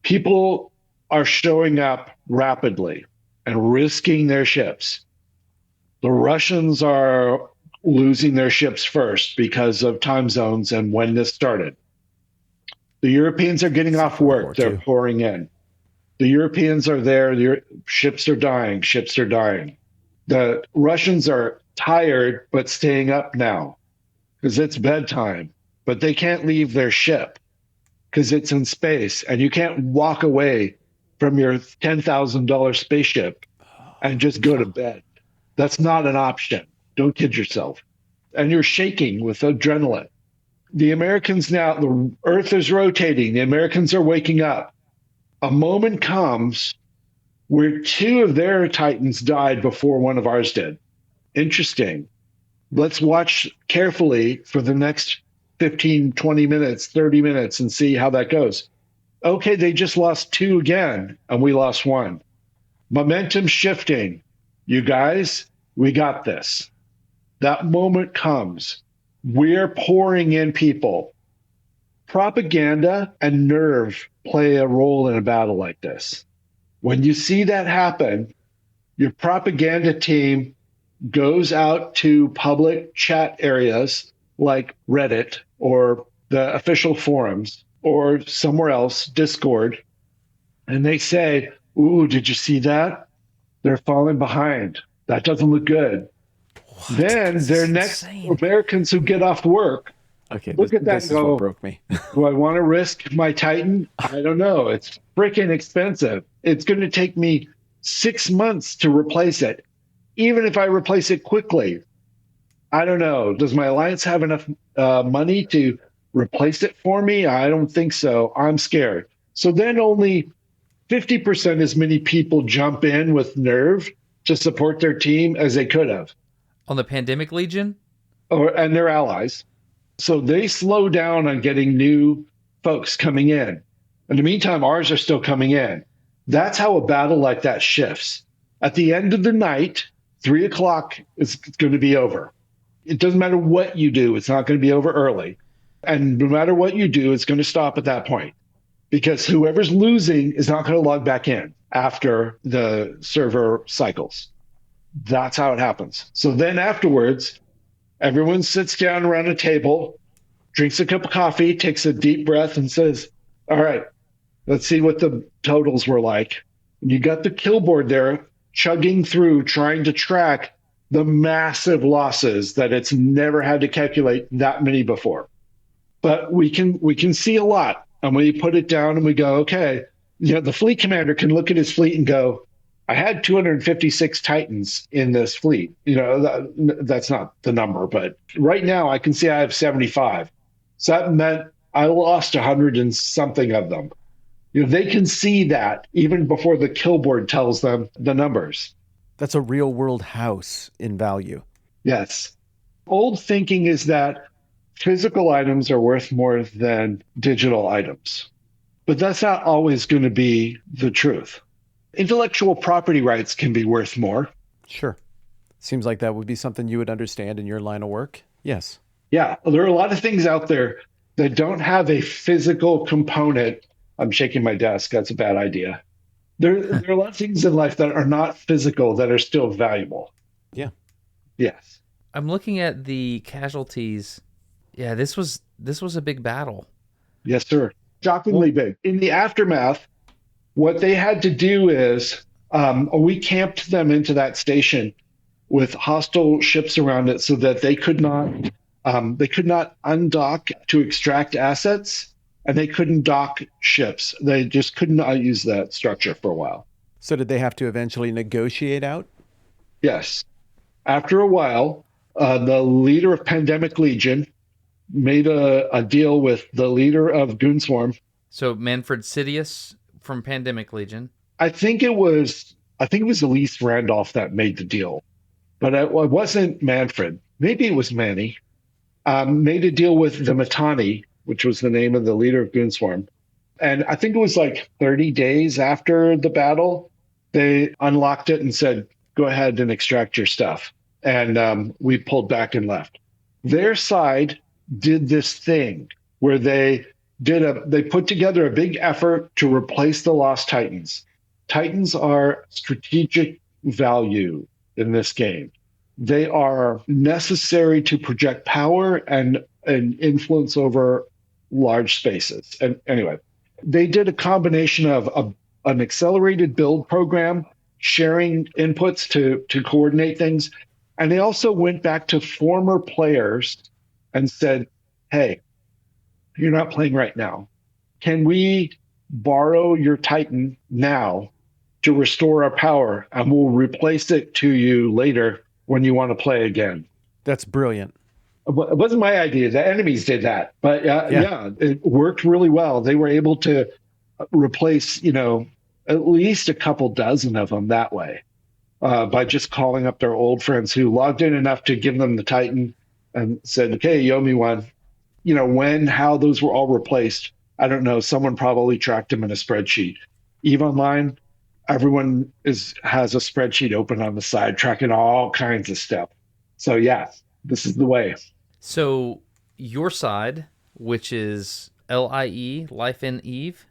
People are showing up rapidly and risking their ships. The Russians are losing their ships first because of time zones and when this started. The Europeans are getting off work. They're pouring in. The Europeans are there. The ships are dying. Ships are dying. The Russians are tired, but staying up now because it's bedtime, but they can't leave their ship. because it's in space and you can't walk away from your $10,000 spaceship and just go to bed. That's not an option. Don't kid yourself. And you're shaking with adrenaline. The Americans now, the Earth is rotating. The Americans are waking up. A moment comes where two of their Titans died before one of ours did. Interesting. Let's watch carefully for the next 15, 20 minutes, 30 minutes and see how that goes. Okay, they just lost two again, and we lost one. Momentum shifting. You guys, we got this. That moment comes. We're pouring in people. Propaganda and nerve play a role in a battle like this. When you see that happen, your propaganda team goes out to public chat areas like Reddit or the official forums or somewhere else, Discord, and they say, "Ooh, did you see that? They're falling behind. That doesn't look good." What? Then This their is next insane. Americans who get off work Okay, look at that this and is what go, broke me. "Do I want to risk my Titan? I don't know. It's freaking expensive. It's going to take me 6 months to replace it. Even if I replace it quickly, I don't know. Does my alliance have enough money to replace it for me? I don't think so. I'm scared." So then only 50% as many people jump in with nerve to support their team as they could have, On the Pandemic Legion? and their allies. So they slow down on getting new folks coming in. In the meantime, ours are still coming in. That's how a battle like that shifts. At the end of the night, 3 o'clock is going to be over. It doesn't matter what you do, it's not going to be over early. And no matter what you do, it's going to stop at that point because whoever's losing is not going to log back in after the server cycles. That's how it happens. So then afterwards, everyone sits down around a table, drinks a cup of coffee, takes a deep breath, and says, "All right, let's see what the totals were like." And you got the kill board there chugging through, trying to track the massive losses that it's never had to calculate that many before. But we can see a lot. And we put it down and we go, okay, the fleet commander can look at his fleet and go, "I had 256 Titans in this fleet." That's not the number, but right now I can see I have 75. So that meant I lost 100 and something of them. They can see that even before the kill board tells them the numbers. That's a real world house in value. Yes. Old thinking is that physical items are worth more than digital items, but that's not always going to be the truth. Intellectual property rights can be worth more. Sure. Seems like that would be something you would understand in your line of work. Yes. Yeah, there are a lot of things out there that don't have a physical component. I'm shaking my desk. That's a bad idea. There are a lot of things in life that are not physical that are still valuable. Yeah. Yes. I'm looking at the casualties. Yeah, this was a big battle. Yes, sir. Shockingly big. In the aftermath, what they had to do is we camped them into that station with hostile ships around it so that they could not undock to extract assets, and they couldn't dock ships. They just could not use that structure for a while. So did they have to eventually negotiate out? Yes. After a while, the leader of Pandemic Legion made a deal with the leader of Goonswarm. So Manfred Sidious from Pandemic Legion. I think it was Elise Randolph that made the deal, but it wasn't Manfred. Maybe it was Manny. Made a deal with the Mittani, which was the name of the leader of Goonswarm. And I think it was like 30 days after the battle, they unlocked it and said, "Go ahead and extract your stuff." And we pulled back and left. Their side did this thing where they put together a big effort to replace the lost Titans. Titans are strategic value in this game. They are necessary to project power and influence over large spaces. And anyway, they did a combination of an accelerated build program, sharing inputs to coordinate things. And they also went back to former players and said, "Hey, you're not playing right now. can we borrow your Titan now to restore our power, and we'll replace it to you later when you want to play again? That's brilliant. It wasn't my idea. The enemies did that, but Yeah. yeah, it worked really well. They were able to replace, at least a couple dozen of them that way, by just calling up their old friends who logged in enough to give them the Titan and said, "Okay, you owe me one." How those were all replaced, I don't know. Someone probably tracked them in a spreadsheet. Eve Online, everyone has a spreadsheet open on the side tracking all kinds of stuff. So yeah, this is the way. So your side, which is LIE, Life in Eve,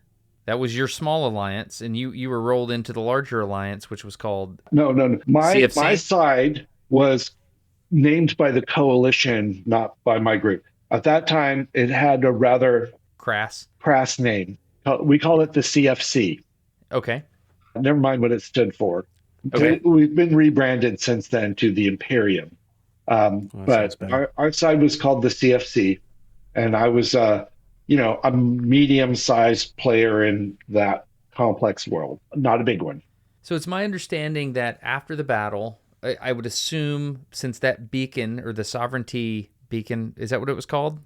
that was your small alliance, and you were rolled into the larger alliance, which was called No, no, no. My CFC. side was named by the coalition, not by my group. At that time, it had a rather Crass. crass name. We call it the CFC. Okay. Never mind what it stood for. Okay. We've been rebranded since then to the Imperium. Well, that sounds But better. our side was called the CFC, and I was, a medium-sized player in that complex world, not a big one. So it's my understanding that after the battle, I would assume since that beacon or the sovereignty beacon, is that what it was called?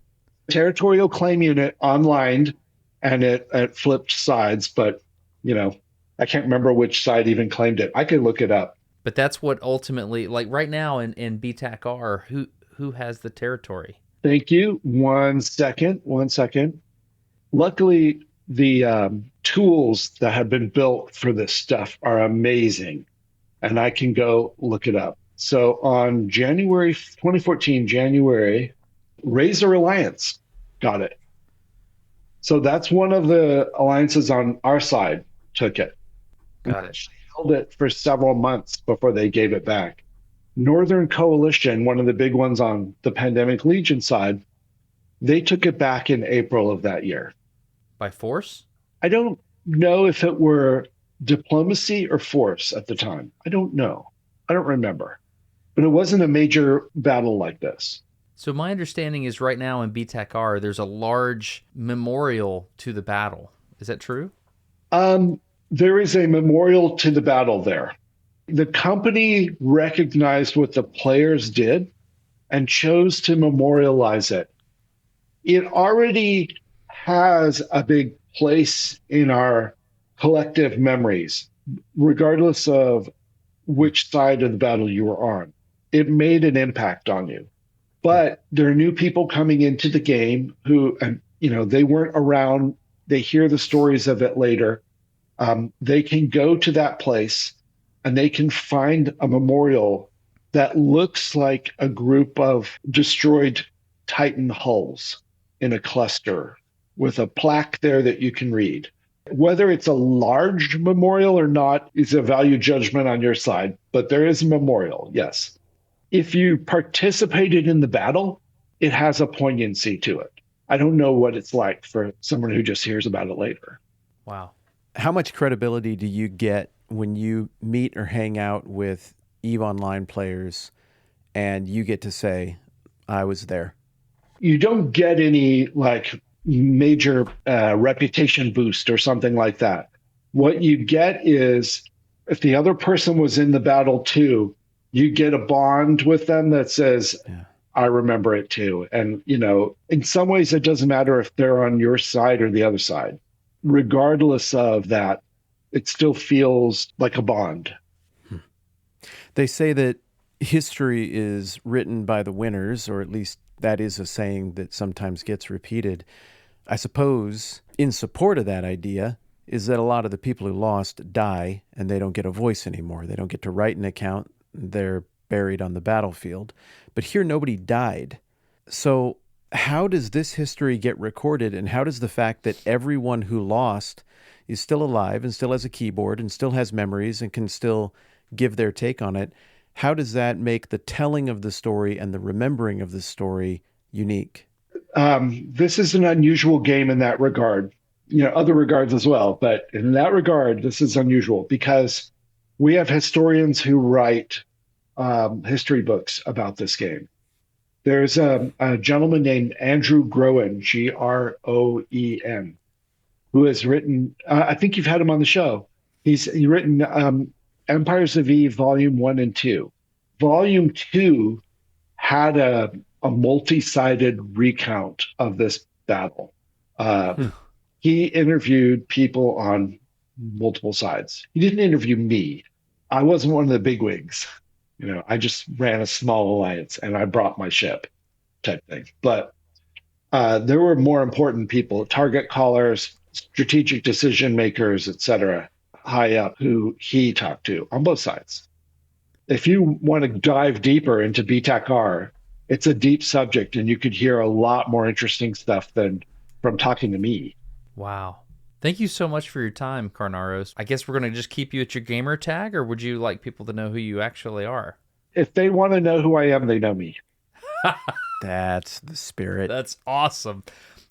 Territorial claim unit online, and it flipped sides, but you know, I can't remember which side even claimed it. I could look it up. But that's what ultimately, like right now in BTAC R, who has the territory? Thank you. 1 second. 1 second. Luckily, the tools that have been built for this stuff are amazing, and I can go look it up. So on January 2014, January, Razor Alliance got it. So that's one of the alliances on our side took it. And Got it. actually held it for several months before they gave it back. Northern Coalition, one of the big ones on the Pandemic Legion side, they took it back in April of that year. By force? I don't know if it were diplomacy or force at the time. I don't know. I don't remember. But it wasn't a major battle like this. So my understanding is right now in BTAC R, there's a large memorial to the battle. Is that true? There is a memorial to the battle there. The company recognized what the players did and chose to memorialize it. It already has a big place in our collective memories, regardless of which side of the battle you were on. It made an impact on you. But there are new people coming into the game who, and they weren't around. They hear the stories of it later. They can go to that place and they can find a memorial that looks like a group of destroyed Titan hulls in a cluster with a plaque there that you can read. Whether it's a large memorial or not is a value judgment on your side, but there is a memorial, yes. If you participated in the battle, it has a poignancy to it. I don't know what it's like for someone who just hears about it later. Wow. How much credibility do you get when you meet or hang out with EVE Online players and you get to say, I was there? You don't get any like major reputation boost or something like that. What you get is if the other person was in the battle too, you get a bond with them that says, Yeah. I remember it too. And, in some ways, it doesn't matter if they're on your side or the other side. Regardless of that, it still feels like a bond. They say that history is written by the winners, or at least that is a saying that sometimes gets repeated. I suppose in support of that idea is that a lot of the people who lost die and they don't get a voice anymore. They don't get to write an account. They're buried on the battlefield. But here, nobody died. So how does this history get recorded, and how does the fact that everyone who lost is still alive and still has a keyboard and still has memories and can still give their take on it, how does that make the telling of the story and the remembering of the story unique? This is an unusual game in that regard, other regards as well. But in that regard, this is unusual because we have historians who write history books about this game. There's a gentleman named Andrew Groen, Groen. who has written, I think you've had him on the show. He written Empires of Eve, Volume 1 and 2. Volume 2 had a multi-sided recount of this battle. Hmm. He interviewed people on multiple sides. He didn't interview me. I wasn't one of the bigwigs. I just ran a small alliance and I brought my ship type thing. But there were more important people, target callers, strategic decision makers, etc., high up who he talked to on both sides. If you want to dive deeper into BTAC-R, it's a deep subject and you could hear a lot more interesting stuff than from talking to me. Wow. Thank you so much for your time, Carnaros. I guess we're going to just keep you at your gamer tag, or would you like people to know who you actually are? If they want to know who I am, they know me. That's the spirit. That's awesome.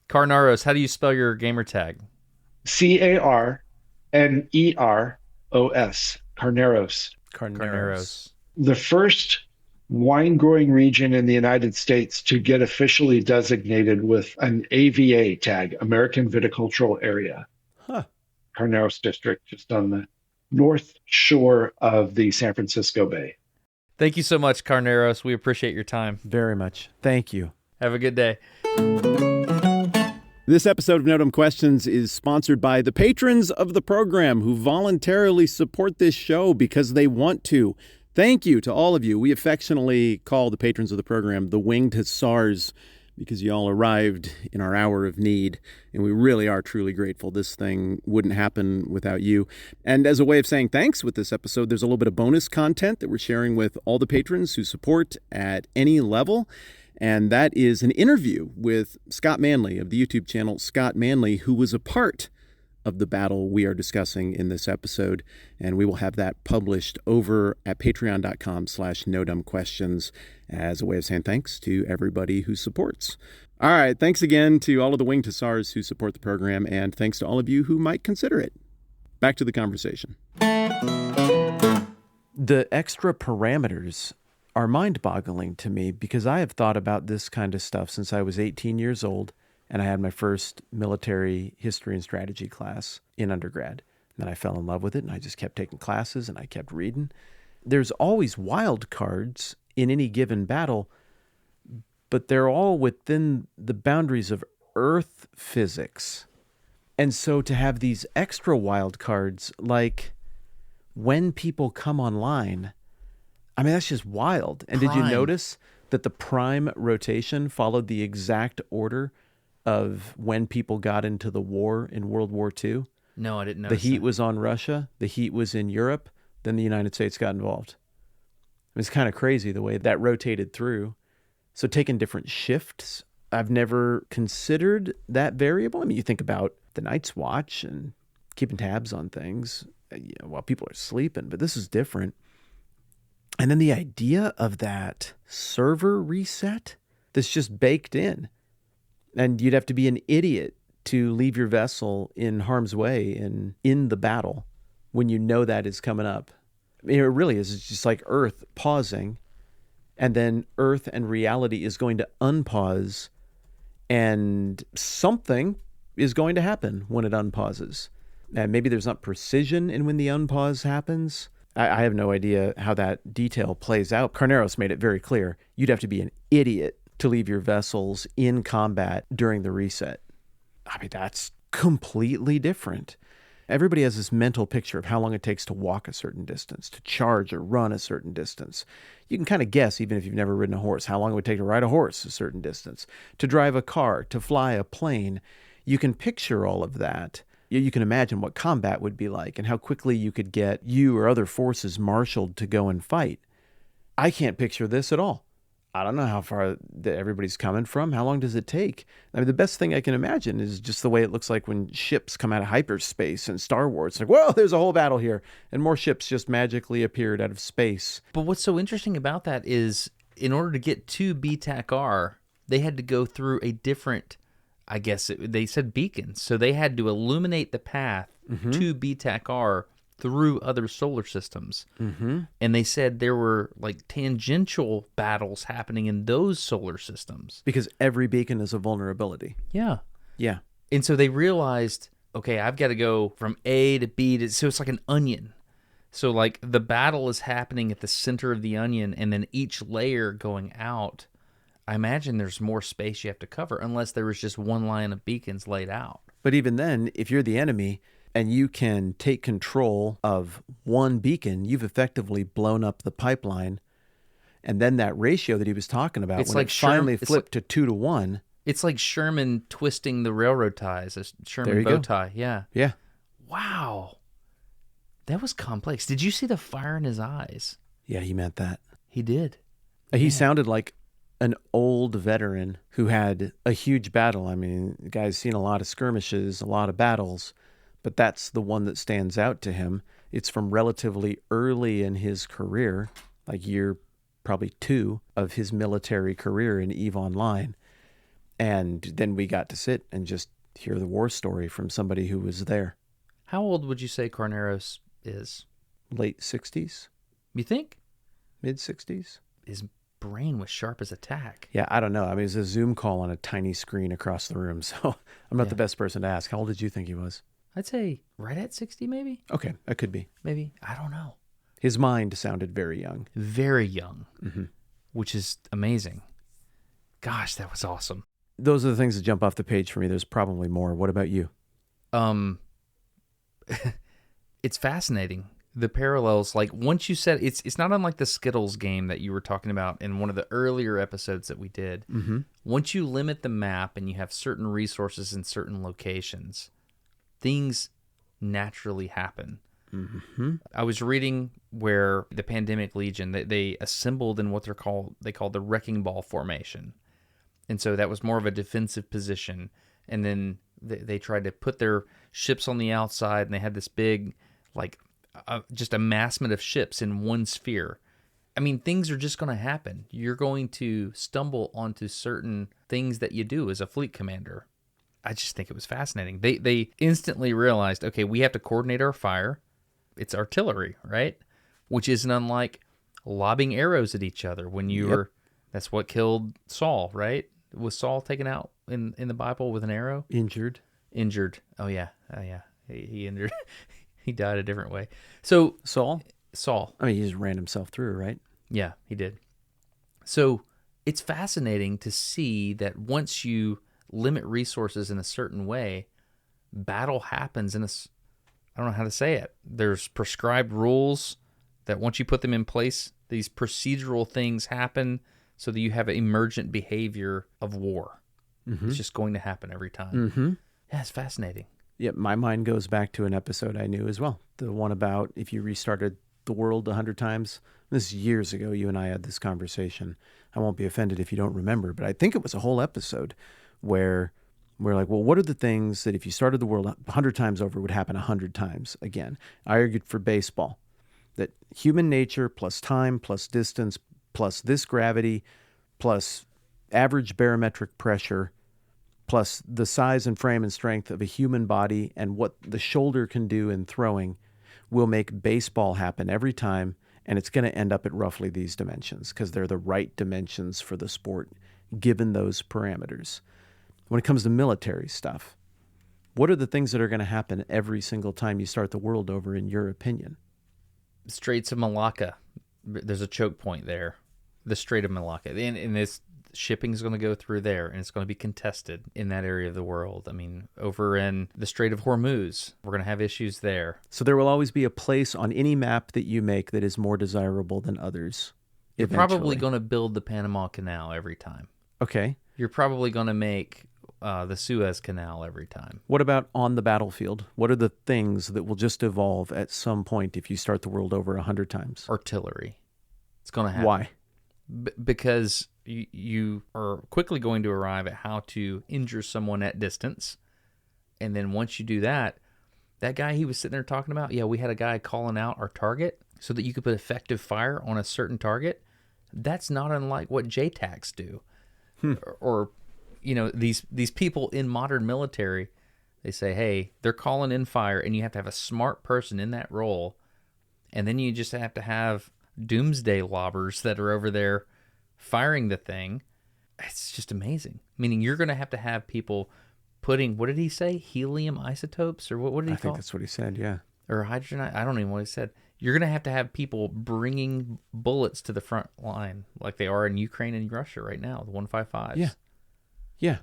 Carnaros, how do you spell your gamer tag? Carneros. Carneros. Carneros. The first wine growing region in the United States to get officially designated with an AVA tag, American Viticultural Area. Huh. Carneros District, just on the north shore of the San Francisco Bay. Thank you so much, Carneros. We appreciate your time. Very much. Thank you. Have a good day. This episode of No Dumb Questions is sponsored by the patrons of the program who voluntarily support this show because they want to. Thank you to all of you. We affectionately call the patrons of the program the Winged Hussars because you all arrived in our hour of need, and we really are truly grateful. This thing wouldn't happen without you. And as a way of saying thanks with this episode, there's a little bit of bonus content that we're sharing with all the patrons who support at any level. And that is an interview with Scott Manley of the YouTube channel Scott Manley, who was a part of the battle we are discussing in this episode. And we will have that published over at patreon.com/nodumbquestions as a way of saying thanks to everybody who supports. All right. Thanks again to all of the Winged Hussars who support the program. And thanks to all of you who might consider it. Back to the conversation. The extra parameters are mind-boggling to me because I have thought about this kind of stuff since I was 18 years old and I had my first military history and strategy class in undergrad. And then I fell in love with it and I just kept taking classes and I kept reading. There's always wild cards in any given battle, but they're all within the boundaries of Earth physics. And so to have these extra wild cards, like when people come online, I mean, that's just wild. And did you notice that the prime rotation followed the exact order of when people got into the war in World War II? No, I didn't know. The heat was on Russia. The heat was in Europe. Then the United States got involved. It was kind of crazy the way that rotated through. So taking different shifts, I've never considered that variable. I mean, you think about the Night's Watch and keeping tabs on things while people are sleeping, but this is different. And then the idea of that server reset that's just baked in. And you'd have to be an idiot to leave your vessel in harm's way in the battle when you know that is coming up. I mean, it really is. It's just like Earth pausing, and then Earth and reality is going to unpause, and something is going to happen when it unpauses. And maybe there's not precision in when the unpause happens. I have no idea how that detail plays out. Carneros made it very clear. You'd have to be an idiot to leave your vessels in combat during the reset. I mean, that's completely different. Everybody has this mental picture of how long it takes to walk a certain distance, to charge or run a certain distance. You can kind of guess, even if you've never ridden a horse, how long it would take to ride a horse a certain distance, to drive a car, to fly a plane. You can picture all of that. You can imagine what combat would be like and how quickly you could get you or other forces marshaled to go and fight. I can't picture this at all. I don't know how far everybody's coming from. How long does it take? I mean, the best thing I can imagine is just the way it looks like when ships come out of hyperspace in Star Wars. It's like, whoa, there's a whole battle here. And more ships just magically appeared out of space. But what's so interesting about that is in order to get to BTAC-R, they had to go through a different, I guess they said beacons. So they had to illuminate the path to BTAC-R through other solar systems. And they said there were like tangential battles happening in those solar systems. Because every beacon is a vulnerability. Yeah. Yeah. And so they realized okay, I've got to go from A to B to, so it's like an onion. So like the battle is happening at the center of the onion, and then each layer going out. I imagine there's more space you have to cover unless there was just one line of beacons laid out. But even then, if you're the enemy and you can take control of one beacon, you've effectively blown up the pipeline. And then that ratio that he was talking about, It's when like it finally it's flipped to 2-1. It's like Sherman twisting the railroad ties, a There Sherman you bow go. tie. Yeah. Yeah. Wow. That was complex. Did you see the fire in his eyes? Yeah, he meant that. He did. He sounded like an old veteran who had a huge battle. I mean, the guy's seen a lot of skirmishes, a lot of battles, but that's the one that stands out to him. It's from relatively early in his career, like year probably 2 of his military career in EVE Online. And then we got to sit and just hear the war story from somebody who was there. How old would you say Carneros is? Late 60s, You think? mid 60s. His brain was sharp as a tack. Yeah, I don't know. I mean, it's a Zoom call on a tiny screen across the room, so I'm not the best person to ask. How old did you think he was? I'd say right at 60 maybe? Okay, that could be. Maybe. I don't know. His mind sounded very young. Very young, which is amazing. Gosh, that was awesome. Those are the things that jump off the page for me. There's probably more. What about you? It's fascinating. The parallels, like once you said, it's not unlike the Skittles game that you were talking about in one of the earlier episodes that we did. Mm-hmm. Once you limit the map and you have certain resources in certain locations, things naturally happen. Mm-hmm. I was reading where the Pandemic Legion, they assembled in what they call the Wrecking Ball formation. And so that was more of a defensive position. And then they tried to put their ships on the outside, and they had this big, like, just amassment of ships in one sphere. I mean, things are just going to happen. You're going to stumble onto certain things that you do as a fleet commander. I just think it was fascinating. They instantly realized, okay, we have to coordinate our fire. It's artillery, right? Which isn't unlike lobbing arrows at each other when you were. That's what killed Saul, right? Was Saul taken out in the Bible with an arrow? Injured. Oh yeah. He injured. He died a different way. So Saul? Saul. I mean, he just ran himself through, right? Yeah, he did. So it's fascinating to see that once you limit resources in a certain way, battle happens I don't know how to say it. There's prescribed rules that once you put them in place, these procedural things happen so that you have an emergent behavior of war. Mm-hmm. It's just going to happen every time. Mm-hmm. Yeah, it's fascinating. Yeah, my mind goes back to an episode I knew as well. The one about if you restarted the world 100 times. This is years ago. You and I had this conversation. I won't be offended if you don't remember, but I think it was a whole episode where we're like, well, what are the things that if you started the world 100 times over would happen 100 times again? I argued for baseball, that human nature plus time plus distance plus this gravity plus average barometric pressure plus the size and frame and strength of a human body and what the shoulder can do in throwing will make baseball happen every time, and it's going to end up at roughly these dimensions because they're the right dimensions for the sport given those parameters. When it comes to military stuff, what are the things that are going to happen every single time you start the world over, in your opinion? Straits of Malacca. There's a choke point there. The Strait of Malacca. And this shipping is going to go through there, and it's going to be contested in that area of the world. I mean, over in the Strait of Hormuz, we're going to have issues there. So there will always be a place on any map that you make that is more desirable than others. You're probably going to build the Panama Canal every time. Okay. You're probably going to make the Suez Canal every time. What about on the battlefield? What are the things that will just evolve at some point if you start the world over 100 times? Artillery. It's going to happen. Why? Because you are quickly going to arrive at how to injure someone at distance. And then once you do that, that guy he was sitting there talking about, yeah, we had a guy calling out our target so that you could put effective fire on a certain target. That's not unlike what JTACs do. Or you know, these people in modern military, they say, hey, they're calling in fire, and you have to have a smart person in that role. And then you just have to have doomsday lobbers that are over there firing the thing. It's just amazing. Meaning you're going to have people putting, what did he say? Helium isotopes? Or what did he I call think that's what he said, yeah. Or hydrogen? I don't even know what he said. You're going to have people bringing bullets to the front line like they are in Ukraine and Russia right now, the 155s. Yeah. Yeah.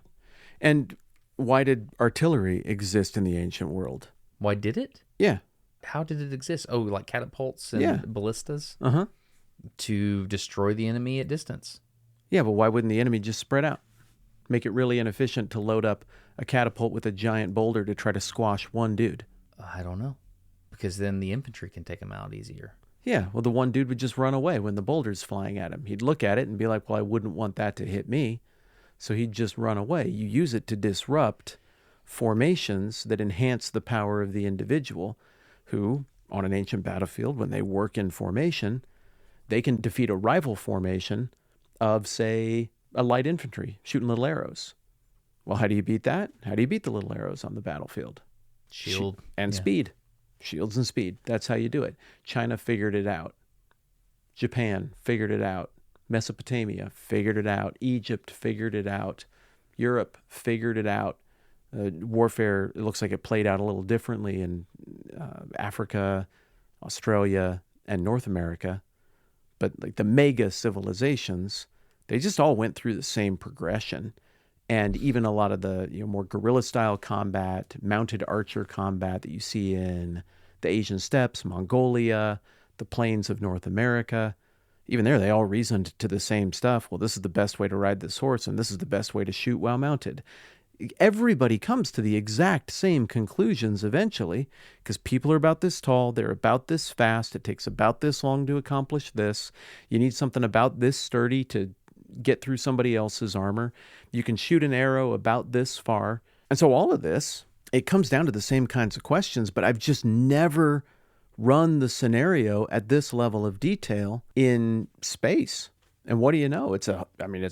And why did artillery exist in the ancient world? Why did it? Yeah. How did it exist? Oh, like catapults and Yeah. ballistas? Uh-huh. To destroy the enemy at distance. Yeah, but why wouldn't the enemy just spread out? Make it really inefficient to load up a catapult with a giant boulder to try to squash one dude. I don't know. Because then the infantry can take him out easier. Yeah, well, the one dude would just run away when the boulder's flying at him. He'd look at it and be like, well, I wouldn't want that to hit me. So he'd just run away. You use it to disrupt formations that enhance the power of the individual who, on an ancient battlefield, when they work in formation, they can defeat a rival formation of, say, a light infantry shooting little arrows. Well, how do you beat that? How do you beat the little arrows on the battlefield? Shield. And speed. Shields and speed. That's how you do it. China figured it out. Japan figured it out. Mesopotamia figured it out. Egypt figured it out. Europe figured it out. Warfare, it looks like it played out a little differently in Africa, Australia, and North America. But like the mega civilizations, they just all went through the same progression. And even a lot of the more guerrilla style combat, mounted archer combat that you see in the Asian steppes, Mongolia, the plains of North America, even there, they all reasoned to the same stuff. Well, this is the best way to ride this horse, and this is the best way to shoot while mounted. Everybody comes to the exact same conclusions eventually, because people are about this tall, they're about this fast, it takes about this long to accomplish this. You need something about this sturdy to get through somebody else's armor. You can shoot an arrow about this far. And so all of this, it comes down to the same kinds of questions, but I've just never run the scenario at this level of detail in space. And what do you know? It's a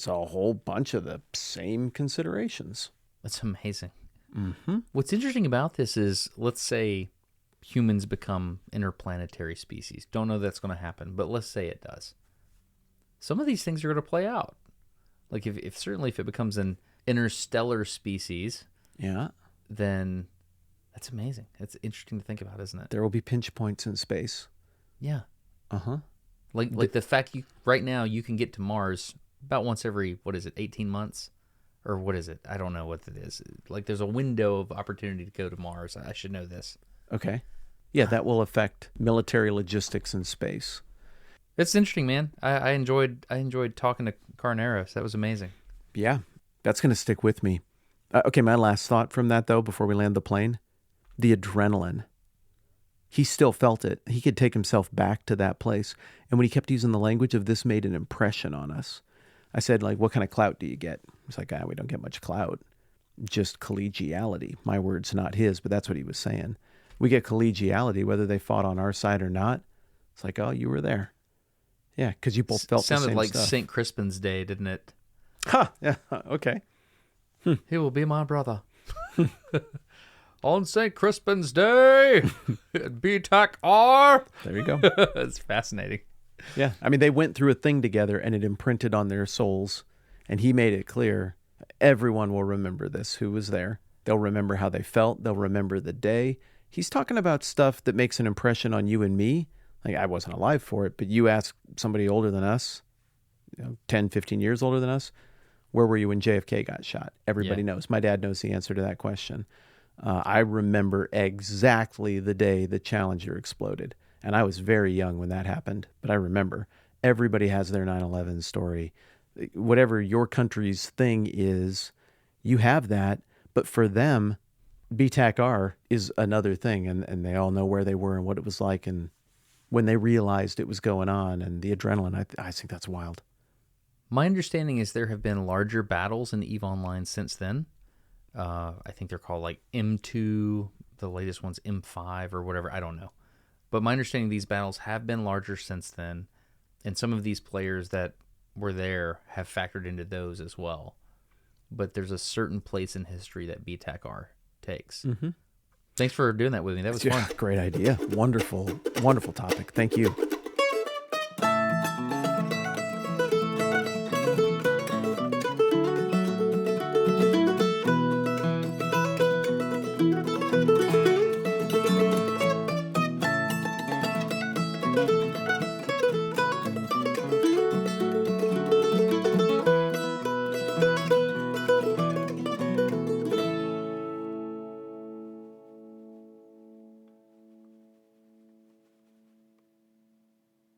whole bunch of the same considerations. That's amazing. Mm-hmm. What's interesting about this is, let's say humans become interplanetary species. Don't know that's going to happen, but let's say it does. Some of these things are going to play out. Like if it becomes an interstellar species, yeah, then that's amazing. It's interesting to think about, isn't it? There will be pinch points in space. Yeah. Uh-huh. Like the fact right now you can get to Mars about once every, 18 months? Or what is it? I don't know what it is. Like there's a window of opportunity to go to Mars. I should know this. Okay. Yeah, that will affect military logistics in space. It's interesting, man. I enjoyed talking to Carneros. That was amazing. Yeah, that's going to stick with me. Okay, my last thought from that, though, before we land the plane, the adrenaline. He still felt it. He could take himself back to that place. And when he kept using the language of this made an impression on us, I said, like, what kind of clout do you get? He's like, we don't get much clout. Just collegiality. My words, not his, but that's what he was saying. We get collegiality, whether they fought on our side or not. It's like, oh, you were there. Yeah, because you both felt the same stuff. Sounded like stuff. St. Crispin's Day, didn't it? Ha! Yeah, okay. He will be my brother. On St. Crispin's Day at BTAC-R. There you go. It's fascinating. Yeah, I mean, they went through a thing together and it imprinted on their souls. And he made it clear, everyone will remember this who was there. They'll remember how they felt. They'll remember the day. He's talking about stuff that makes an impression on you and me. Like, I wasn't alive for it, but you ask somebody older than us, 10, 15 years older than us, where were you when JFK got shot? Everybody knows. My dad knows the answer to that question. I remember exactly the day the Challenger exploded. And I was very young when that happened, but I remember. Everybody has their 9/11 story. Whatever your country's thing is, you have that. But for them, BTAC-R is another thing. And they all know where they were and what it was like and when they realized it was going on and the adrenaline. I think that's wild. My understanding is there have been larger battles in EVE Online since then. I think they're called like M2, the latest one's M5 or whatever. I don't know. But my understanding, these battles have been larger since then. And some of these players that were there have factored into those as well. But there's a certain place in history that BTAC-R takes. Mm-hmm. Thanks for doing that with me. That was fun. Great idea. Wonderful, wonderful topic. Thank you.